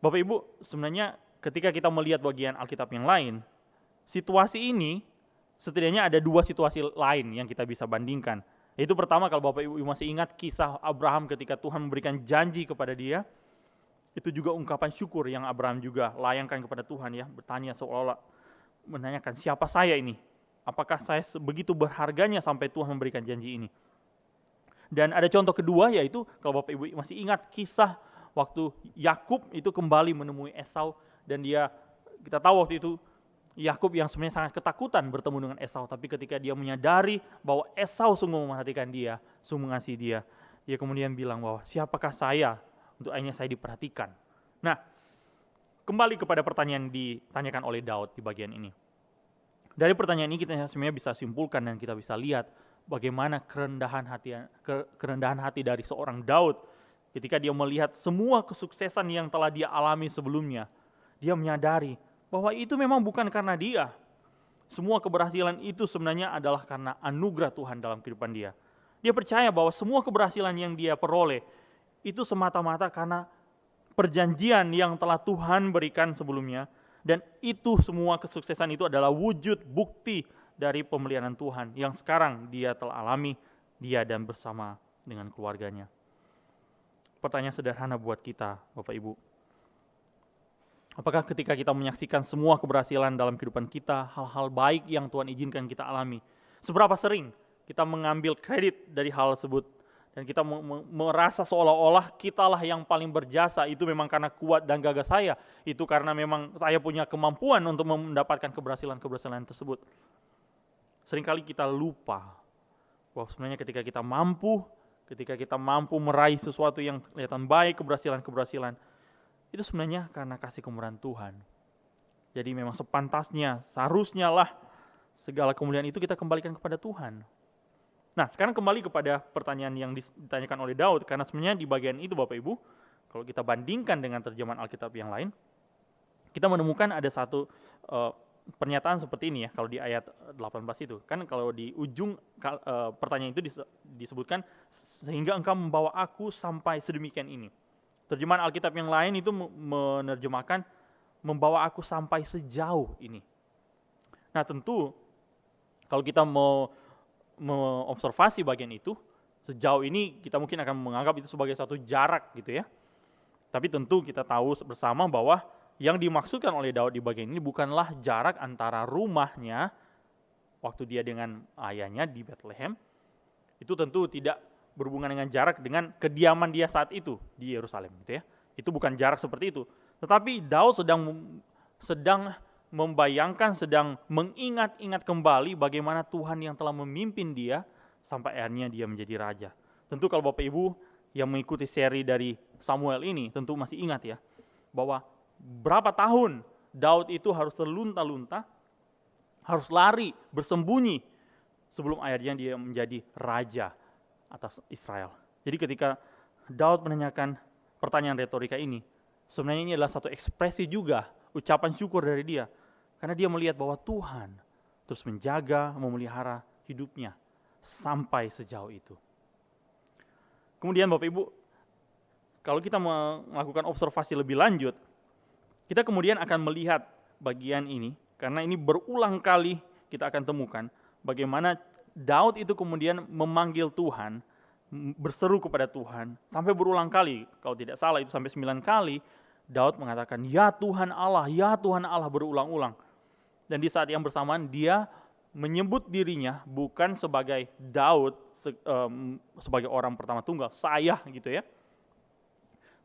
Bapak Ibu, sebenarnya ketika kita melihat bagian Alkitab yang lain, situasi ini setidaknya ada dua situasi lain yang kita bisa bandingkan. Yaitu pertama, kalau Bapak Ibu masih ingat kisah Abraham ketika Tuhan memberikan janji kepada dia, itu juga ungkapan syukur yang Abraham juga layangkan kepada Tuhan ya, bertanya seolah-olah menanyakan siapa saya ini? Apakah saya begitu berharganya sampai Tuhan memberikan janji ini? Dan ada contoh kedua yaitu kalau Bapak Ibu masih ingat kisah waktu Yakub itu kembali menemui Esau dan kita tahu waktu itu Yakub yang sebenarnya sangat ketakutan bertemu dengan Esau, tapi ketika dia menyadari bahwa Esau sungguh memerhatikan dia, sungguh mengasihi dia, dia kemudian bilang bahwa siapakah saya untuk akhirnya saya diperhatikan. Nah, kembali kepada pertanyaan yang ditanyakan oleh Daud di bagian ini. Dari pertanyaan ini kita sebenarnya bisa simpulkan dan kita bisa lihat bagaimana kerendahan hati dari seorang Daud ketika dia melihat semua kesuksesan yang telah dia alami sebelumnya. Dia menyadari bahwa itu memang bukan karena dia. Semua keberhasilan itu sebenarnya adalah karena anugerah Tuhan dalam kehidupan dia. Dia percaya bahwa semua keberhasilan yang dia peroleh itu semata-mata karena perjanjian yang telah Tuhan berikan sebelumnya, dan itu semua kesuksesan itu adalah wujud bukti dari pemeliharaan Tuhan yang sekarang dia telah alami, dia dan bersama dengan keluarganya. Pertanyaan sederhana buat kita, Bapak Ibu. Apakah ketika kita menyaksikan semua keberhasilan dalam kehidupan kita, hal-hal baik yang Tuhan izinkan kita alami, seberapa sering kita mengambil kredit dari hal tersebut dan kita merasa seolah-olah kitalah yang paling berjasa, itu memang karena kuat dan gagah saya, itu karena memang saya punya kemampuan untuk mendapatkan keberhasilan-keberhasilan tersebut. Seringkali kita lupa bahwa sebenarnya ketika kita mampu meraih sesuatu yang kelihatan baik, keberhasilan-keberhasilan, itu sebenarnya karena kasih kemurahan Tuhan. Jadi memang sepantasnya, seharusnya lah segala kemuliaan itu kita kembalikan kepada Tuhan. Nah, sekarang kembali kepada pertanyaan yang ditanyakan oleh Daud, karena sebenarnya di bagian itu Bapak Ibu, kalau kita bandingkan dengan terjemahan Alkitab yang lain, kita menemukan ada satu pernyataan seperti ini ya, kalau di ayat 18 itu. Kan kalau di ujung pertanyaan itu disebutkan, sehingga Engkau membawa aku sampai sedemikian ini. Terjemahan Alkitab yang lain itu menerjemahkan membawa aku sampai sejauh ini. Nah tentu kalau kita mau mengobservasi bagian itu, sejauh ini kita mungkin akan menganggap itu sebagai satu jarak gitu ya. Tapi tentu kita tahu bersama bahwa yang dimaksudkan oleh Daud di bagian ini bukanlah jarak antara rumahnya waktu dia dengan ayahnya di Bethlehem. Itu tentu tidak berhubungan dengan jarak dengan kediaman dia saat itu di Yerusalem gitu ya. Itu bukan jarak seperti itu. Tetapi Daud sedang membayangkan, sedang mengingat-ingat kembali bagaimana Tuhan yang telah memimpin dia sampai akhirnya dia menjadi raja. Tentu kalau Bapak Ibu yang mengikuti seri dari Samuel ini tentu masih ingat ya, bahwa berapa tahun Daud itu harus terlunta-lunta, harus lari, bersembunyi sebelum akhirnya dia menjadi raja atas Israel. Jadi ketika Daud menanyakan pertanyaan retorika ini, sebenarnya ini adalah satu ekspresi juga, ucapan syukur dari dia. Karena dia melihat bahwa Tuhan terus menjaga, memelihara hidupnya sampai sejauh itu. Kemudian Bapak Ibu, kalau kita melakukan observasi lebih lanjut, kita kemudian akan melihat bagian ini, karena ini berulang kali kita akan temukan bagaimana Daud itu kemudian memanggil Tuhan, berseru kepada Tuhan, sampai berulang kali, kalau tidak salah itu sampai 9 kali, Daud mengatakan, ya Tuhan Allah berulang-ulang. Dan di saat yang bersamaan dia menyebut dirinya bukan sebagai Daud, sebagai orang pertama tunggal, saya gitu ya.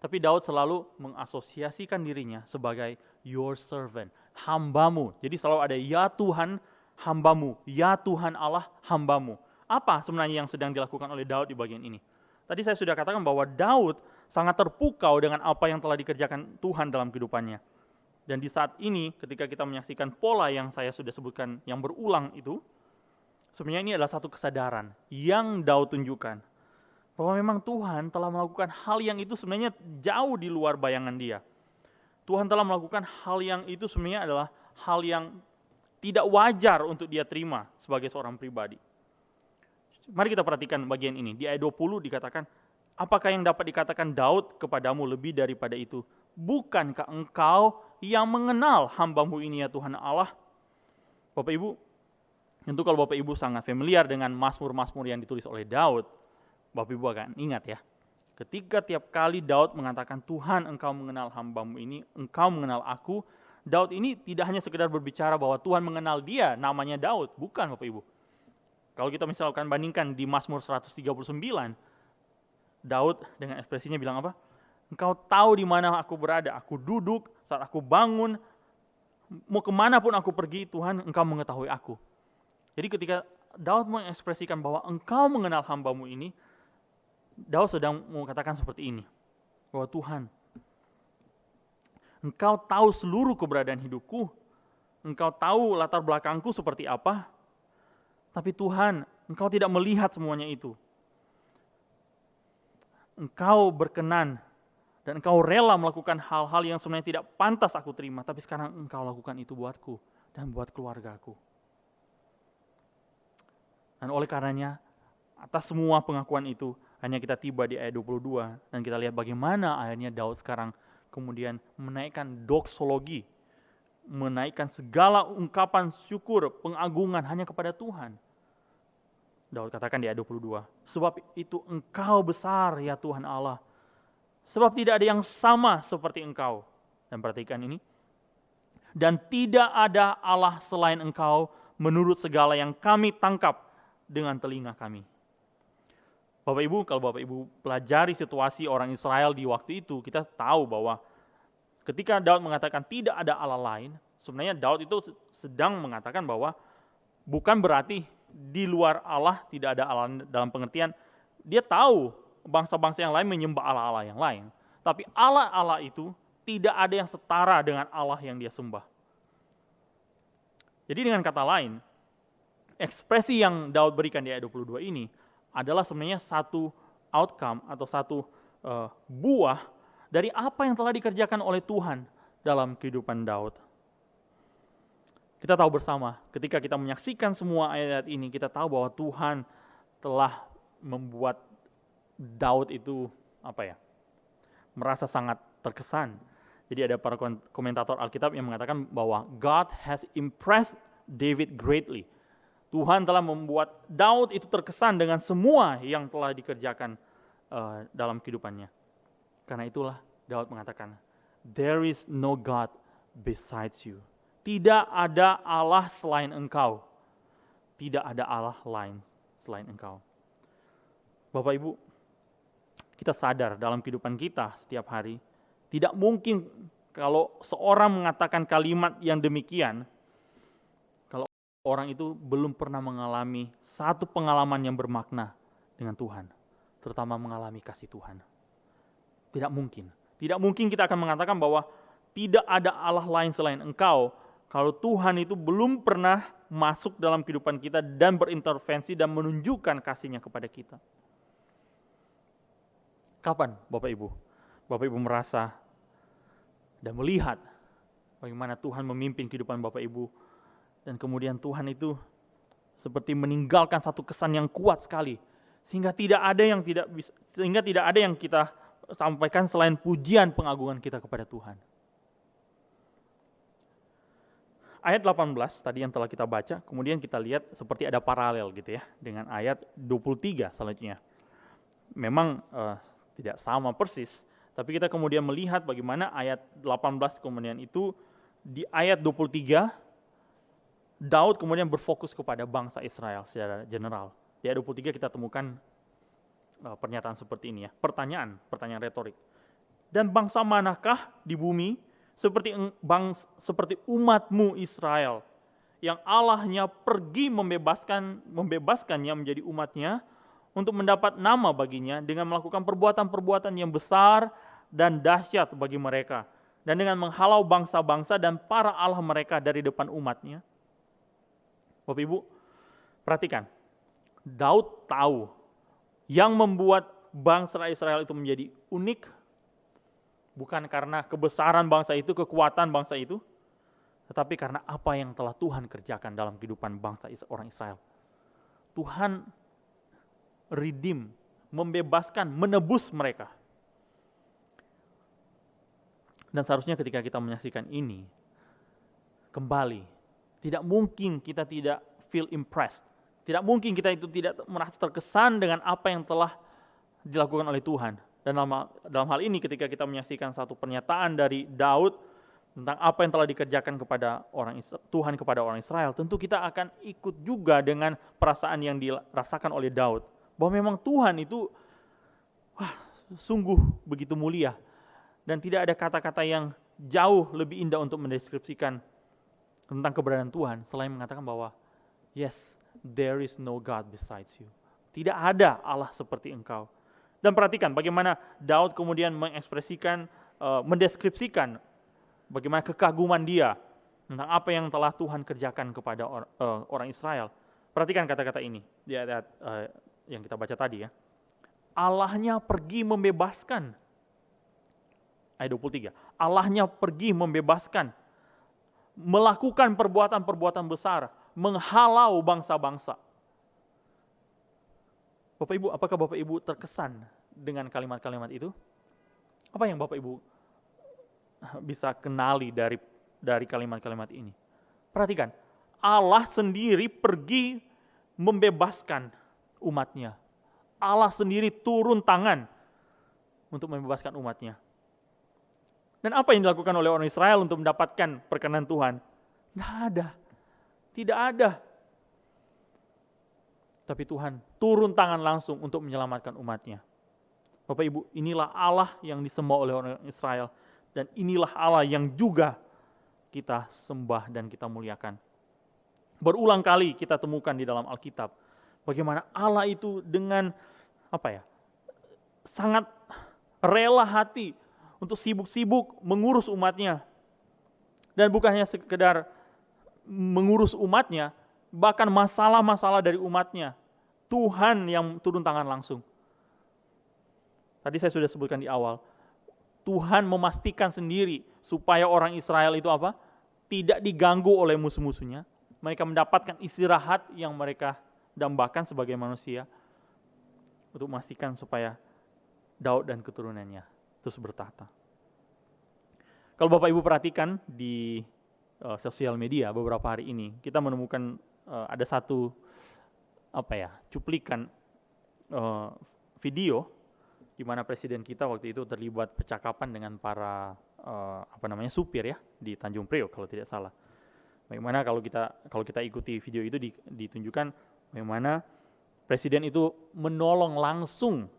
Tapi Daud selalu mengasosiasikan dirinya sebagai your servant, hambamu. Jadi selalu ada ya Tuhan hambamu, ya Tuhan Allah hambamu. Apa sebenarnya yang sedang dilakukan oleh Daud di bagian ini? Tadi saya sudah katakan bahwa Daud sangat terpukau dengan apa yang telah dikerjakan Tuhan dalam kehidupannya. Dan di saat ini ketika kita menyaksikan pola yang saya sudah sebutkan yang berulang itu, sebenarnya ini adalah satu kesadaran yang Daud tunjukkan. Bahwa memang Tuhan telah melakukan hal yang itu sebenarnya jauh di luar bayangan dia. Tuhan telah melakukan hal yang itu sebenarnya adalah hal yang tidak wajar untuk dia terima sebagai seorang pribadi. Mari kita perhatikan bagian ini. Di ayat 20 dikatakan, apakah yang dapat dikatakan Daud kepadamu lebih daripada itu? Bukankah engkau yang mengenal hambamu ini ya Tuhan Allah? Bapak Ibu, tentu kalau Bapak Ibu sangat familiar dengan mazmur-mazmur yang ditulis oleh Daud, Bapak Ibu akan ingat ya, ketika tiap kali Daud mengatakan, Tuhan engkau mengenal hambamu ini, engkau mengenal aku, Daud ini tidak hanya sekedar berbicara bahwa Tuhan mengenal dia, namanya Daud, bukan Bapak Ibu. Kalau kita misalkan bandingkan di Mazmur 139, Daud dengan ekspresinya bilang apa? Engkau tahu di mana aku berada, aku duduk, saat aku bangun, mau kemana pun aku pergi, Tuhan engkau mengetahui aku. Jadi ketika Daud mengekspresikan bahwa engkau mengenal hambamu ini, Daud sedang mengatakan seperti ini, bahwa Tuhan, engkau tahu seluruh keberadaan hidupku, engkau tahu latar belakangku seperti apa, tapi Tuhan, engkau tidak melihat semuanya itu. Engkau berkenan dan engkau rela melakukan hal-hal yang sebenarnya tidak pantas aku terima, tapi sekarang engkau lakukan itu buatku dan buat keluargaku. Dan oleh karenanya, atas semua pengakuan itu, hanya kita tiba di ayat 22, dan kita lihat bagaimana akhirnya Daud sekarang kemudian menaikkan doksologi, menaikkan segala ungkapan syukur, pengagungan hanya kepada Tuhan. Daud katakan di ayat 22, sebab itu engkau besar ya Tuhan Allah, sebab tidak ada yang sama seperti engkau. Dan perhatikan ini, dan tidak ada Allah selain engkau menurut segala yang kami tangkap dengan telinga kami. Bapak Ibu, kalau Bapak Ibu pelajari situasi orang Israel di waktu itu, kita tahu bahwa ketika Daud mengatakan tidak ada Allah lain, sebenarnya Daud itu sedang mengatakan bahwa bukan berarti di luar Allah tidak ada Allah, dalam pengertian dia tahu bangsa-bangsa yang lain menyembah Allah-Allah yang lain. Tapi Allah-Allah itu tidak ada yang setara dengan Allah yang dia sembah. Jadi dengan kata lain, ekspresi yang Daud berikan di ayat 22 ini adalah sebenarnya satu outcome atau satu buah dari apa yang telah dikerjakan oleh Tuhan dalam kehidupan Daud. Kita tahu bersama, ketika kita menyaksikan semua ayat ini, kita tahu bahwa Tuhan telah membuat Daud itu merasa sangat terkesan. Jadi ada para komentator Alkitab yang mengatakan bahwa God has impressed David greatly. Tuhan telah membuat Daud itu terkesan dengan semua yang telah dikerjakan dalam kehidupannya. Karena itulah Daud mengatakan, there is no God besides you. Tidak ada Allah selain engkau. Tidak ada Allah lain selain engkau. Bapak Ibu, kita sadar dalam kehidupan kita setiap hari, tidak mungkin kalau seorang mengatakan kalimat yang demikian, kalau orang itu belum pernah mengalami satu pengalaman yang bermakna dengan Tuhan, terutama mengalami kasih Tuhan. Tidak mungkin. Tidak mungkin kita akan mengatakan bahwa tidak ada Allah lain selain engkau, kalau Tuhan itu belum pernah masuk dalam kehidupan kita dan berintervensi dan menunjukkan kasih-Nya kepada kita. Kapan Bapak Ibu? Bapak Ibu merasa dan melihat bagaimana Tuhan memimpin kehidupan Bapak Ibu, dan kemudian Tuhan itu seperti meninggalkan satu kesan yang kuat sekali, sehingga tidak ada yang kita sampaikan selain pujian pengagungan kita kepada Tuhan. Ayat 18 tadi yang telah kita baca, kemudian kita lihat seperti ada paralel gitu ya dengan ayat 23 selanjutnya. Memang tidak sama persis, tapi kita kemudian melihat bagaimana ayat 18 kemudian itu di ayat 23 Daud kemudian berfokus kepada bangsa Israel secara general. Di ayat 23 kita temukan pernyataan seperti ini ya, pertanyaan retorik. Dan bangsa manakah di bumi seperti umatmu Israel, yang Allahnya pergi membebaskannya menjadi umatnya untuk mendapat nama baginya dengan melakukan perbuatan-perbuatan yang besar dan dahsyat bagi mereka, dan dengan menghalau bangsa-bangsa dan para allah mereka dari depan umatnya. Bapak Ibu, perhatikan, Daud tahu yang membuat bangsa Israel itu menjadi unik bukan karena kebesaran bangsa itu, kekuatan bangsa itu, tetapi karena apa yang telah Tuhan kerjakan dalam kehidupan bangsa orang Israel. Tuhan redeem, membebaskan, menebus mereka. Dan seharusnya ketika kita menyaksikan ini, kembali, tidak mungkin kita tidak feel impressed. Tidak mungkin kita itu tidak merasa terkesan dengan apa yang telah dilakukan oleh Tuhan. Dan dalam hal ini ketika kita menyaksikan satu pernyataan dari Daud tentang apa yang telah dikerjakan kepada Tuhan kepada orang Israel, tentu kita akan ikut juga dengan perasaan yang dirasakan oleh Daud, bahwa memang Tuhan itu sungguh begitu mulia, dan tidak ada kata-kata yang jauh lebih indah untuk mendeskripsikan tentang keberadaan Tuhan selain mengatakan bahwa yes, there is no God besides you. Tidak ada Allah seperti engkau. Dan perhatikan bagaimana Daud kemudian mengekspresikan, mendeskripsikan bagaimana kekaguman dia tentang apa yang telah Tuhan kerjakan kepada orang Israel. Perhatikan kata-kata ini di ayat yang kita baca tadi ya. Allahnya pergi membebaskan. Ayat 23. Allahnya pergi membebaskan, melakukan perbuatan-perbuatan besar, menghalau bangsa-bangsa. Bapak Ibu, apakah Bapak Ibu terkesan dengan kalimat-kalimat itu? Apa yang Bapak Ibu bisa kenali dari kalimat-kalimat ini? Perhatikan, Allah sendiri pergi membebaskan umatnya. Allah sendiri turun tangan untuk membebaskan umatnya. Dan apa yang dilakukan oleh orang Israel untuk mendapatkan perkenan Tuhan? Tidak ada. Tapi Tuhan turun tangan langsung untuk menyelamatkan umatnya. Bapak Ibu, inilah Allah yang disembah oleh orang Israel, dan inilah Allah yang juga kita sembah dan kita muliakan. Berulang kali kita temukan di dalam Alkitab bagaimana Allah itu dengan sangat rela hati untuk sibuk-sibuk mengurus umatnya. Dan bukan hanya sekedar mengurus umatnya, bahkan masalah-masalah dari umatnya, Tuhan yang turun tangan langsung. Tadi saya sudah sebutkan di awal, Tuhan memastikan sendiri supaya orang Israel itu tidak diganggu oleh musuh-musuhnya. Mereka mendapatkan istirahat yang mereka dambakan sebagai manusia, untuk memastikan supaya Daud dan keturunannya terus bertahta. Kalau Bapak Ibu perhatikan di sosial media beberapa hari ini, kita menemukan ada satu cuplikan video di mana presiden kita waktu itu terlibat percakapan dengan para supir ya di Tanjung Priok kalau tidak salah. Bagaimana kalau kita ikuti video itu ditunjukkan bagaimana presiden itu menolong langsung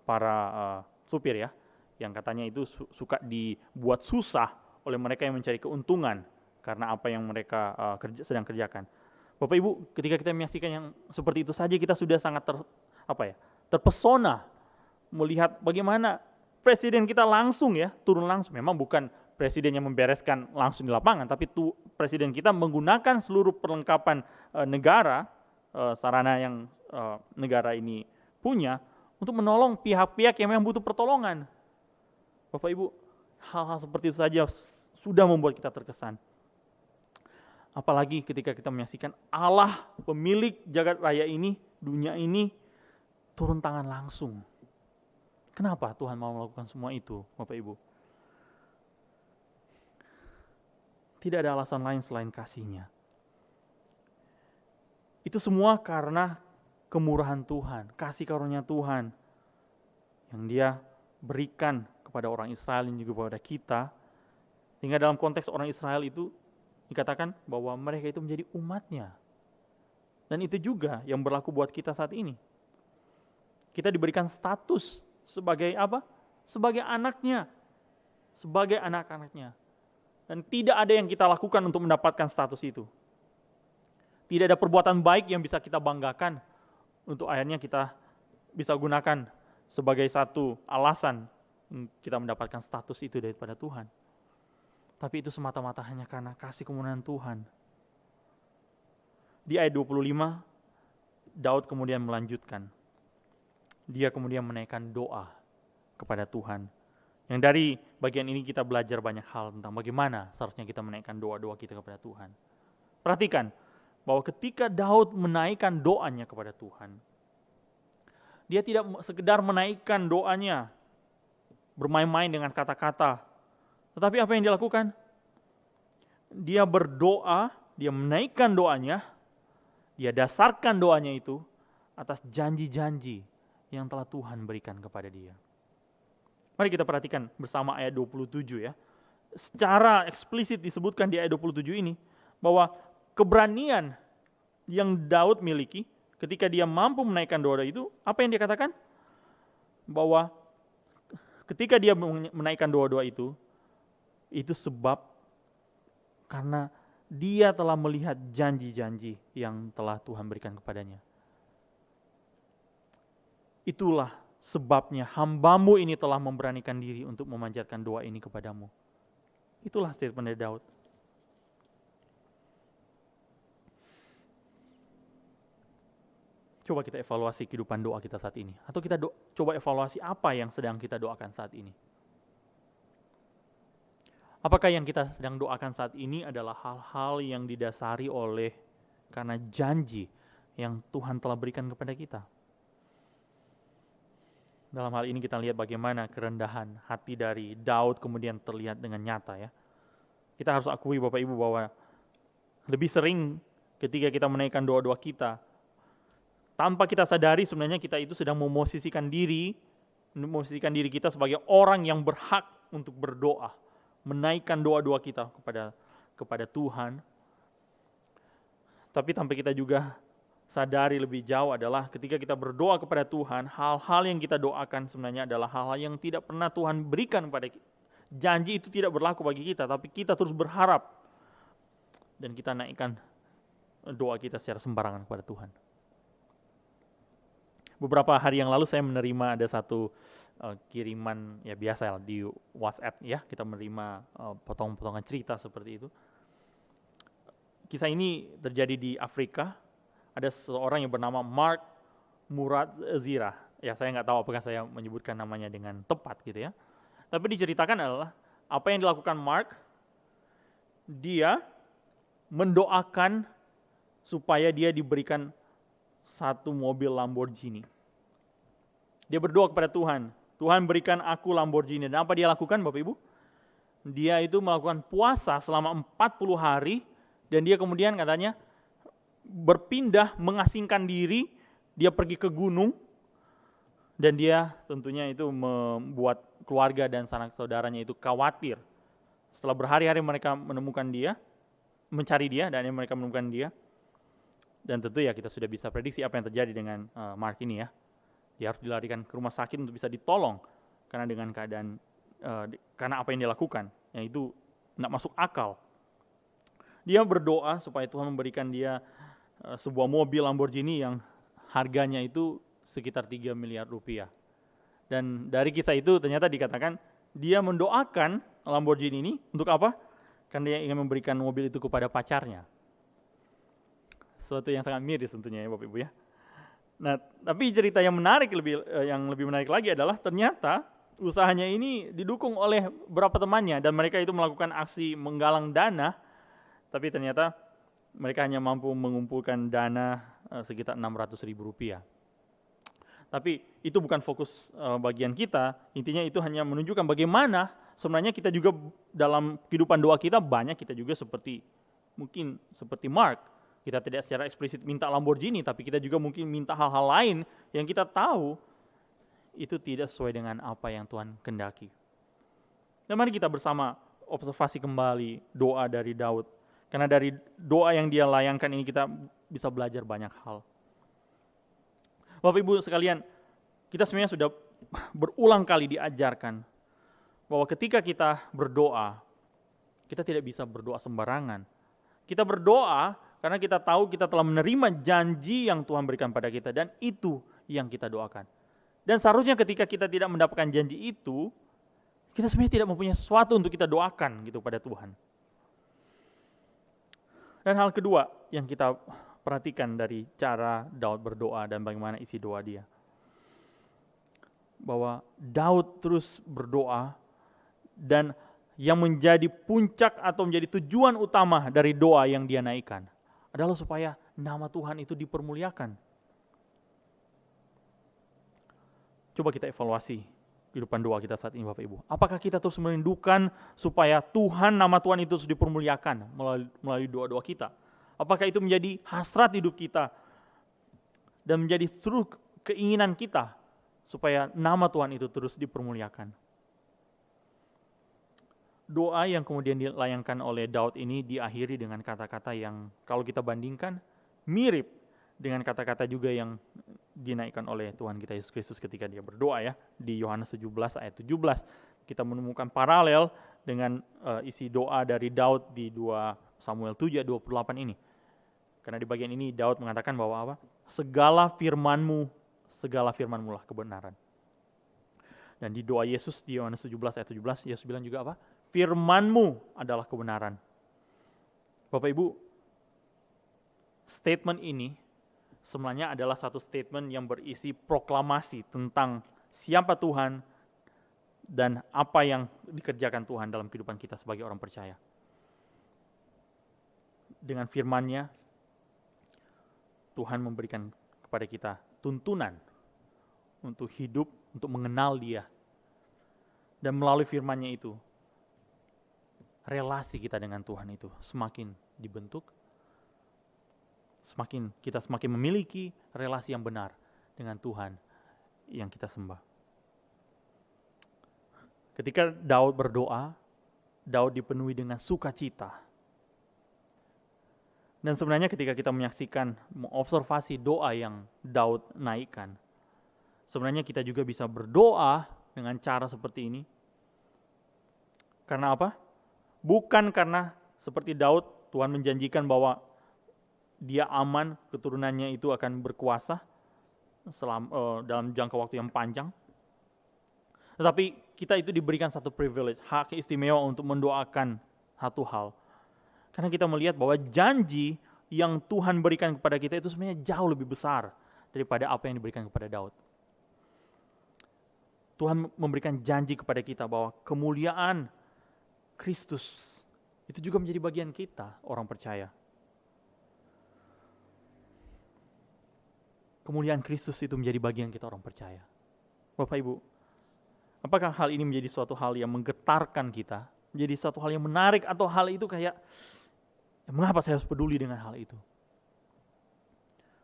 para supir ya, yang katanya itu suka dibuat susah oleh mereka yang mencari keuntungan karena apa yang mereka sedang kerjakan. Bapak Ibu, ketika kita menyaksikan yang seperti itu saja kita sudah sangat terpesona melihat bagaimana presiden kita langsung ya turun langsung. Memang bukan presiden yang membereskan langsung di lapangan, tapi presiden kita menggunakan seluruh perlengkapan negara, sarana yang negara ini punya untuk menolong pihak-pihak yang memang butuh pertolongan. Bapak Ibu, hal-hal seperti itu saja sudah membuat kita terkesan. Apalagi ketika kita menyaksikan Allah pemilik jagat raya ini, dunia ini turun tangan langsung. Kenapa Tuhan mau melakukan semua itu, Bapak Ibu? Tidak ada alasan lain selain kasih-Nya. Itu semua karena kemurahan Tuhan, kasih karunia Tuhan yang Dia berikan kepada orang Israel dan juga kepada kita. Sehingga dalam konteks orang Israel itu dikatakan bahwa mereka itu menjadi umat-Nya. Dan itu juga yang berlaku buat kita saat ini. Kita diberikan status sebagai apa? Sebagai anaknya. Sebagai anak-anaknya. Dan tidak ada yang kita lakukan untuk mendapatkan status itu. Tidak ada perbuatan baik yang bisa kita banggakan untuk akhirnya kita bisa gunakan sebagai satu alasan kita mendapatkan status itu daripada Tuhan. Tapi itu semata-mata hanya karena kasih kemurahan Tuhan. Di ayat 25, Daud kemudian melanjutkan. Dia kemudian menaikkan doa kepada Tuhan. Yang dari bagian ini kita belajar banyak hal tentang bagaimana seharusnya kita menaikkan doa-doa kita kepada Tuhan. Perhatikan bahwa ketika Daud menaikkan doanya kepada Tuhan, dia tidak sekedar menaikkan doanya, bermain-main dengan kata-kata. Tetapi apa yang dia lakukan? Dia berdoa, dia menaikkan doanya, dia dasarkan doanya itu atas janji-janji yang telah Tuhan berikan kepada dia. Mari kita perhatikan bersama ayat 27 ya. Secara eksplisit disebutkan di ayat 27 ini bahwa keberanian yang Daud miliki ketika dia mampu menaikkan doa itu, apa yang dia katakan? Bahwa ketika dia menaikkan doa-doa itu sebab karena dia telah melihat janji-janji yang telah Tuhan berikan kepadanya. Itulah sebabnya hamba-Mu ini telah memberanikan diri untuk memanjatkan doa ini kepadamu. Itulah statement dari Daud. Coba kita evaluasi kehidupan doa kita saat ini. Atau kita coba evaluasi apa yang sedang kita doakan saat ini. Apakah yang kita sedang doakan saat ini adalah hal-hal yang didasari oleh karena janji yang Tuhan telah berikan kepada kita? Dalam hal ini kita lihat bagaimana kerendahan hati dari Daud kemudian terlihat dengan nyata ya. Kita harus akui Bapak Ibu bahwa lebih sering ketika kita menaikkan doa-doa kita, tanpa kita sadari sebenarnya kita itu sedang memosisikan diri kita sebagai orang yang berhak untuk berdoa, menaikkan doa-doa kita kepada Tuhan. Tapi tanpa kita juga sadari lebih jauh adalah ketika kita berdoa kepada Tuhan, hal-hal yang kita doakan sebenarnya adalah hal-hal yang tidak pernah Tuhan berikan kepada kita. Janji itu tidak berlaku bagi kita, tapi kita terus berharap dan kita naikkan doa kita secara sembarangan kepada Tuhan. Beberapa hari yang lalu saya menerima ada satu kiriman ya biasa di WhatsApp ya, kita menerima potongan-potongan cerita seperti itu. Kisah ini terjadi di Afrika. Ada seorang yang bernama Mark Murad Zira. Ya saya nggak tahu apakah saya menyebutkan namanya dengan tepat gitu ya. Tapi diceritakan adalah apa yang dilakukan Mark, dia mendoakan supaya dia diberikan satu mobil Lamborghini. Dia berdoa kepada Tuhan, Tuhan berikan aku Lamborghini. Dan apa dia lakukan Bapak Ibu? dia itu melakukan puasa selama 40 hari, dan dia kemudian katanya berpindah, mengasingkan diri, dia pergi ke gunung, dan dia tentunya itu membuat keluarga dan sanak saudaranya itu khawatir. Setelah berhari-hari mereka menemukan dia, mencari dia, dan mereka menemukan dia. Dan tentu ya kita sudah bisa prediksi apa yang terjadi dengan Mark ini ya. Dia harus dilarikan ke rumah sakit untuk bisa ditolong karena dengan keadaan karena apa yang dia lakukan, yang itu tidak masuk akal. Dia berdoa supaya Tuhan memberikan dia sebuah mobil Lamborghini yang harganya itu sekitar 3 miliar rupiah. Dan dari kisah itu ternyata dikatakan dia mendoakan Lamborghini ini untuk apa? Karena dia ingin memberikan mobil itu kepada pacarnya. Suatu yang sangat miris tentunya ya Bapak Ibu ya. Nah, tapi cerita yang menarik yang lebih menarik lagi adalah ternyata usahanya ini didukung oleh beberapa temannya dan mereka itu melakukan aksi menggalang dana, tapi ternyata mereka hanya mampu mengumpulkan dana sekitar 600.000 rupiah. Tapi itu bukan fokus bagian kita, intinya itu hanya menunjukkan bagaimana sebenarnya kita juga dalam kehidupan doa kita banyak kita juga mungkin seperti Mark. Kita tidak secara eksplisit minta Lamborghini, tapi kita juga mungkin minta hal-hal lain yang kita tahu itu tidak sesuai dengan apa yang Tuhan kehendaki. Dan mari kita bersama observasi kembali doa dari Daud. Karena dari doa yang dia layangkan ini kita bisa belajar banyak hal. Bapak Ibu sekalian, kita sebenarnya sudah berulang kali diajarkan bahwa ketika kita berdoa, kita tidak bisa berdoa sembarangan. Kita berdoa karena kita tahu kita telah menerima janji yang Tuhan berikan pada kita dan itu yang kita doakan. Dan seharusnya ketika kita tidak mendapatkan janji itu, kita sebenarnya tidak mempunyai sesuatu untuk kita doakan gitu pada Tuhan. Dan hal kedua yang kita perhatikan dari cara Daud berdoa dan bagaimana isi doa dia. Bahwa Daud terus berdoa dan yang menjadi puncak atau menjadi tujuan utama dari doa yang dia naikkan adalah supaya nama Tuhan itu dipermuliakan. Coba kita evaluasi kehidupan doa kita saat ini Bapak Ibu. Apakah kita terus merindukan supaya Tuhan, nama Tuhan itu terus dipermuliakan melalui doa-doa kita? Apakah itu menjadi hasrat hidup kita dan menjadi seluruh keinginan kita supaya nama Tuhan itu terus dipermuliakan? Doa yang kemudian dilayangkan oleh Daud ini diakhiri dengan kata-kata yang kalau kita bandingkan mirip dengan kata-kata juga yang dinaikkan oleh Tuhan kita Yesus Kristus ketika dia berdoa ya. Di Yohanes 17 ayat 17 kita menemukan paralel dengan isi doa dari Daud di 2 Samuel 7 ayat 28 ini. Karena di bagian ini Daud mengatakan bahwa apa? Segala firman-Mu lah kebenaran. Dan di doa Yesus di Yohanes 17 ayat 17 Yesus bilang juga apa? Firman-Mu adalah kebenaran. Bapak Ibu, statement ini sebenarnya adalah satu statement yang berisi proklamasi tentang siapa Tuhan dan apa yang dikerjakan Tuhan dalam kehidupan kita sebagai orang percaya. Dengan firman-Nya, Tuhan memberikan kepada kita tuntunan untuk hidup, untuk mengenal Dia. Dan melalui firman-Nya itu, relasi kita dengan Tuhan itu semakin dibentuk, kita semakin memiliki relasi yang benar dengan Tuhan yang kita sembah. Ketika Daud berdoa, Daud dipenuhi dengan sukacita. Dan sebenarnya ketika kita menyaksikan, mengobservasi doa yang Daud naikkan, sebenarnya kita juga bisa berdoa dengan cara seperti ini. Karena apa? Bukan karena seperti Daud, Tuhan menjanjikan bahwa dia aman, keturunannya itu akan berkuasa dalam jangka waktu yang panjang. Tetapi kita itu diberikan satu privilege, hak istimewa untuk mendoakan satu hal. Karena kita melihat bahwa janji yang Tuhan berikan kepada kita itu sebenarnya jauh lebih besar daripada apa yang diberikan kepada Daud. Tuhan memberikan janji kepada kita bahwa kemuliaan Kristus itu juga menjadi bagian kita, orang percaya. Kemuliaan Kristus itu menjadi bagian kita, orang percaya. Bapak Ibu, apakah hal ini menjadi suatu hal yang menggetarkan kita menjadi satu hal yang menarik, atau hal itu kayak, mengapa saya harus peduli dengan hal itu?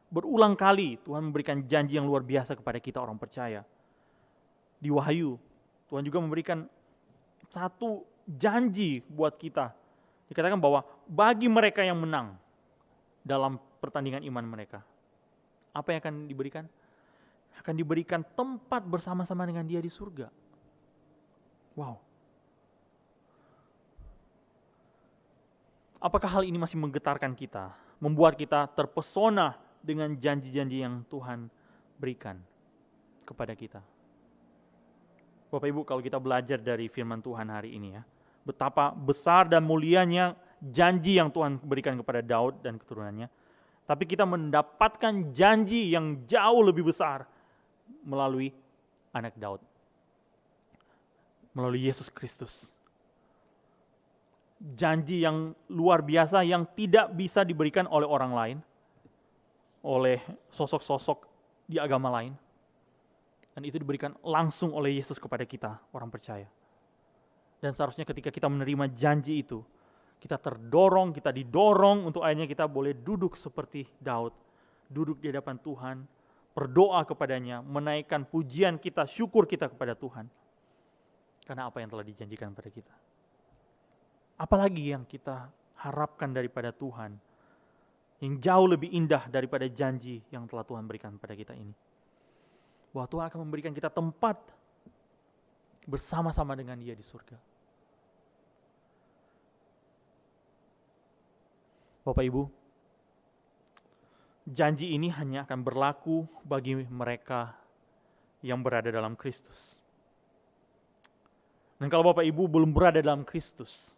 Berulang kali Tuhan memberikan janji yang luar biasa kepada kita orang percaya. Di Wahyu, Tuhan juga memberikan satu janji buat kita. Dikatakan bahwa bagi mereka yang menang dalam pertandingan iman mereka, apa yang akan diberikan? Akan diberikan tempat bersama-sama dengan Dia di surga. Wow. Apakah hal ini masih menggetarkan kita, membuat kita terpesona dengan janji-janji yang Tuhan berikan kepada kita? Bapak Ibu, kalau kita belajar dari firman Tuhan hari ini ya, betapa besar dan mulianya janji yang Tuhan berikan kepada Daud dan keturunannya, tapi kita mendapatkan janji yang jauh lebih besar melalui anak Daud, melalui Yesus Kristus. Janji yang luar biasa yang tidak bisa diberikan oleh orang lain, oleh sosok-sosok di agama lain. Dan itu diberikan langsung oleh Yesus kepada kita, orang percaya. Dan seharusnya ketika kita menerima janji itu, kita terdorong, kita didorong untuk akhirnya kita boleh duduk seperti Daud. Duduk di hadapan Tuhan, berdoa kepadanya, menaikkan pujian kita, syukur kita kepada Tuhan. Karena apa yang telah dijanjikan pada kita. Apalagi yang kita harapkan daripada Tuhan, yang jauh lebih indah daripada janji yang telah Tuhan berikan pada kita ini. Bahwa Tuhan akan memberikan kita tempat bersama-sama dengan Dia di surga. Bapak Ibu, janji ini hanya akan berlaku bagi mereka yang berada dalam Kristus. Dan kalau Bapak Ibu belum berada dalam Kristus,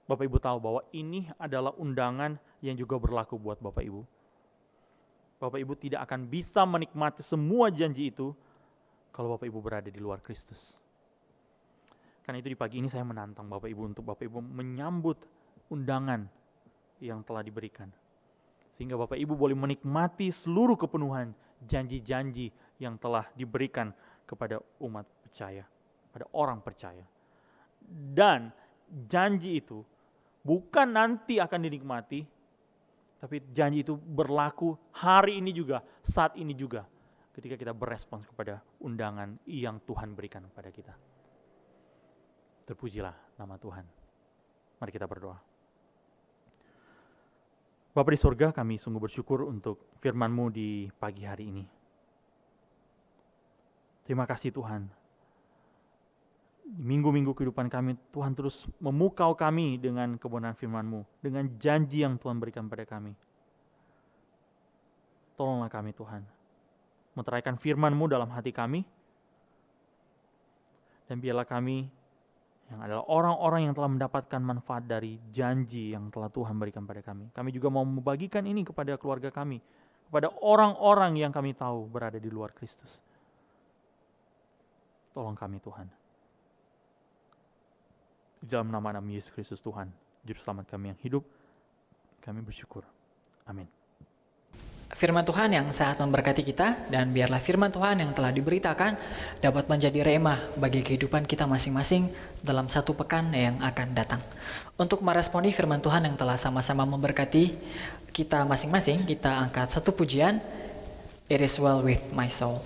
Bapak Ibu tahu bahwa ini adalah undangan yang juga berlaku buat Bapak Ibu. Bapak Ibu tidak akan bisa menikmati semua janji itu kalau Bapak Ibu berada di luar Kristus. Karena itu di pagi ini saya menantang Bapak Ibu untuk Bapak Ibu menyambut undangan yang telah diberikan. Sehingga Bapak Ibu boleh menikmati seluruh kepenuhan janji-janji yang telah diberikan kepada umat percaya, pada orang percaya. Dan janji itu bukan nanti akan dinikmati, tapi janji itu berlaku hari ini juga, saat ini juga, ketika kita berespons kepada undangan yang Tuhan berikan kepada kita. Terpujilah nama Tuhan. Mari kita berdoa. Bapa di surga, kami sungguh bersyukur untuk firman-Mu di pagi hari ini. Terima kasih Tuhan. Di minggu-minggu kehidupan kami, Tuhan terus memukau kami dengan kebenaran firman-Mu, dengan janji yang Tuhan berikan pada kami. Tolonglah kami Tuhan, meteraikan firman-Mu dalam hati kami, dan biarlah kami yang adalah orang-orang yang telah mendapatkan manfaat dari janji yang telah Tuhan berikan pada kami. Kami juga mau membagikan ini kepada keluarga kami, kepada orang-orang yang kami tahu berada di luar Kristus. Tolong kami Tuhan. Di dalam nama Yesus Kristus Tuhan, Juru Selamat kami yang hidup, kami bersyukur. Amin. Firman Tuhan yang sangat memberkati kita, dan biarlah firman Tuhan yang telah diberitakan dapat menjadi rema bagi kehidupan kita masing-masing dalam satu pekan yang akan datang. Untuk meresponi firman Tuhan yang telah sama-sama memberkati kita masing-masing, kita angkat satu pujian, It is well with my soul.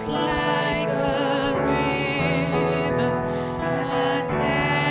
Like a river, attend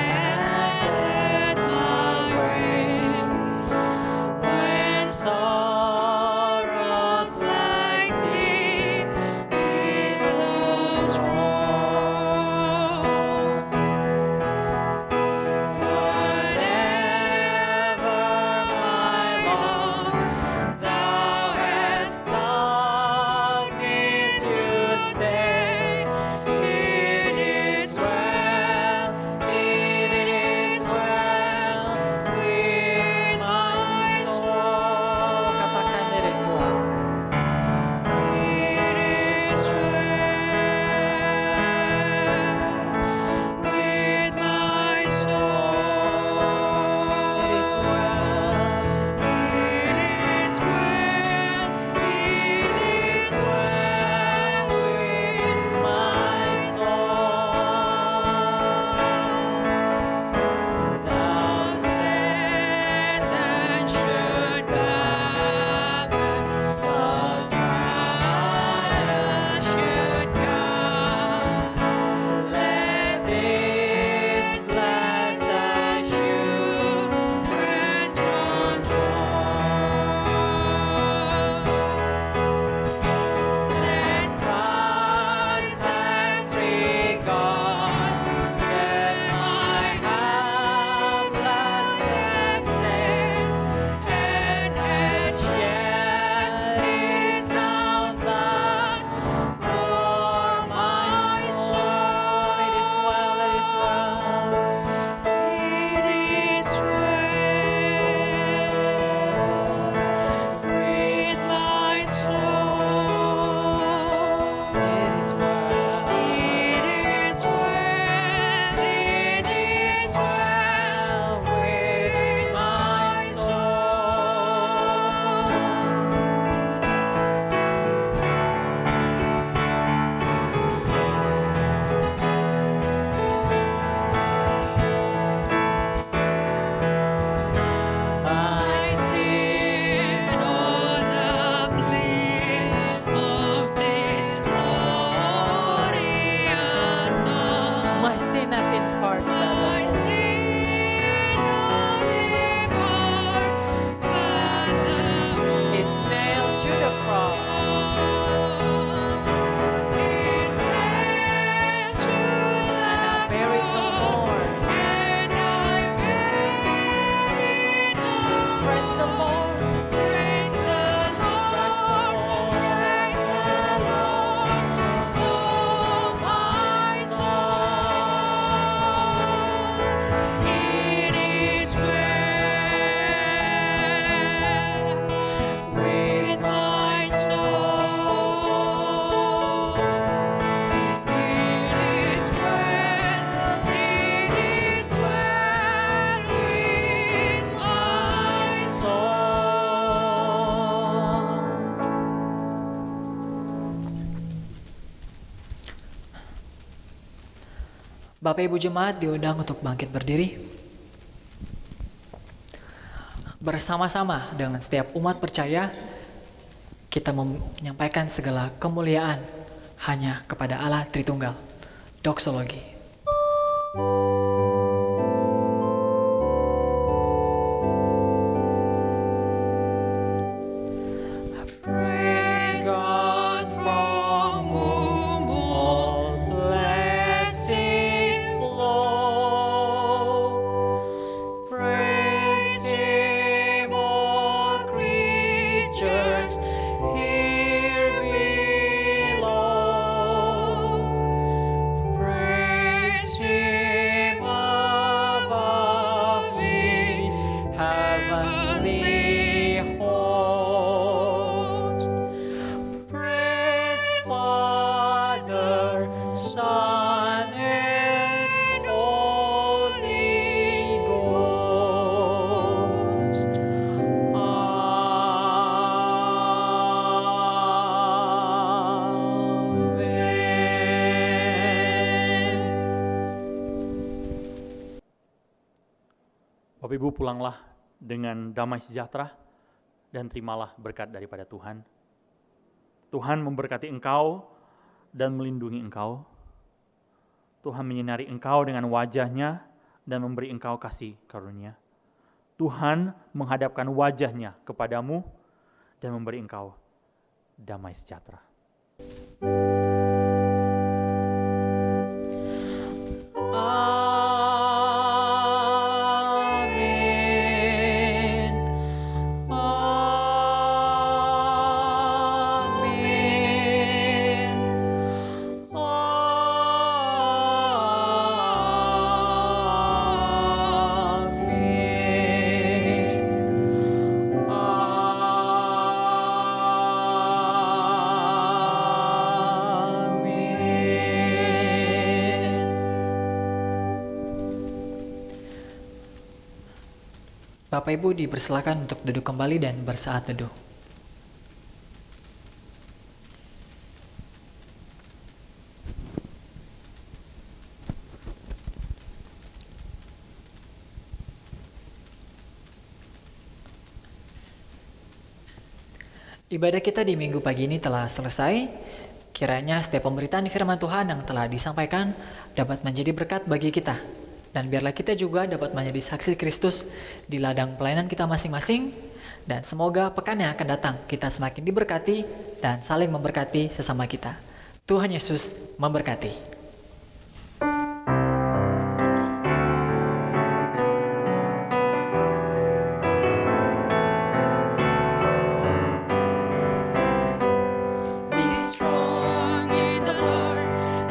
Bapak Ibu Jemaat diundang untuk bangkit berdiri. Bersama-sama dengan setiap umat percaya, kita menyampaikan segala kemuliaan hanya kepada Allah Tritunggal. Doksologi. Praise God from whom all blessings flow. Praise Him, all creatures here below. Praise Him above the heavenly host. Praise Father, Son, and Holy Ghost. Amen. Bapak Ibu, pulanglah dengan damai sejahtera dan terimalah berkat daripada Tuhan. Tuhan memberkati engkau dan melindungi engkau. Tuhan menyinari engkau dengan wajah-Nya dan memberi engkau kasih karunia. Tuhan menghadapkan wajah-Nya kepadamu dan memberi engkau damai sejahtera. Amen. Amen. Bapak Ibu dipersilakan untuk duduk kembali dan bersaat teduh. Ibadah kita di minggu pagi ini telah selesai. Kiranya setiap pemberitaan firman Tuhan yang telah disampaikan dapat menjadi berkat bagi kita. Dan biarlah kita juga dapat menjadi saksi Kristus di ladang pelayanan kita masing-masing. Dan semoga pekan yang akan datang kita semakin diberkati dan saling memberkati sesama kita. Tuhan Yesus memberkati. Be strong in the Lord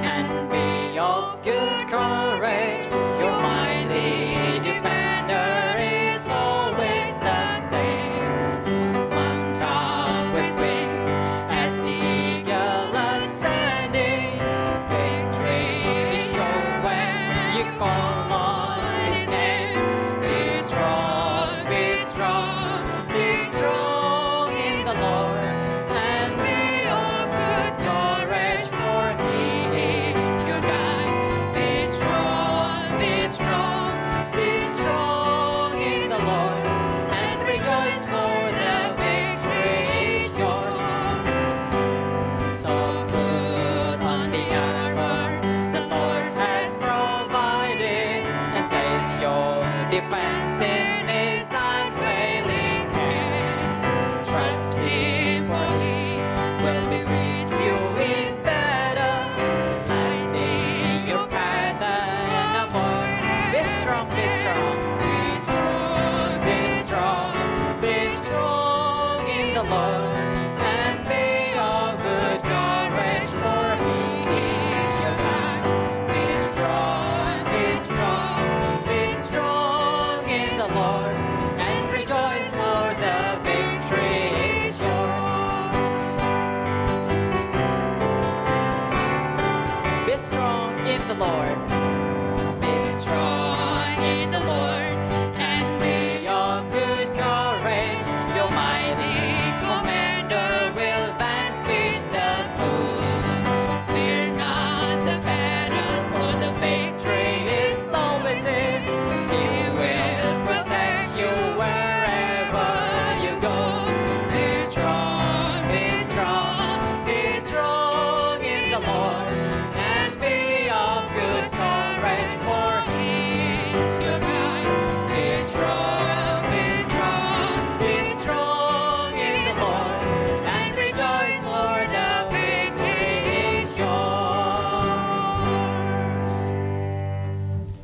and be of good courage. Your mighty defender is always the same. Mount up with wings as the eagle ascending. Victory is sure when you call on His name. Be strong, be strong, be strong in the Lord. And be of good courage, for He is your guide. Be strong, be strong, be strong in the Lord. And rejoice, for the victory is yours. So put on the armor the Lord has provided, and place your defense in His unfailing care. Trust Him, for He will be with you in battle, lighting your path and avoid. Be strong, be strong.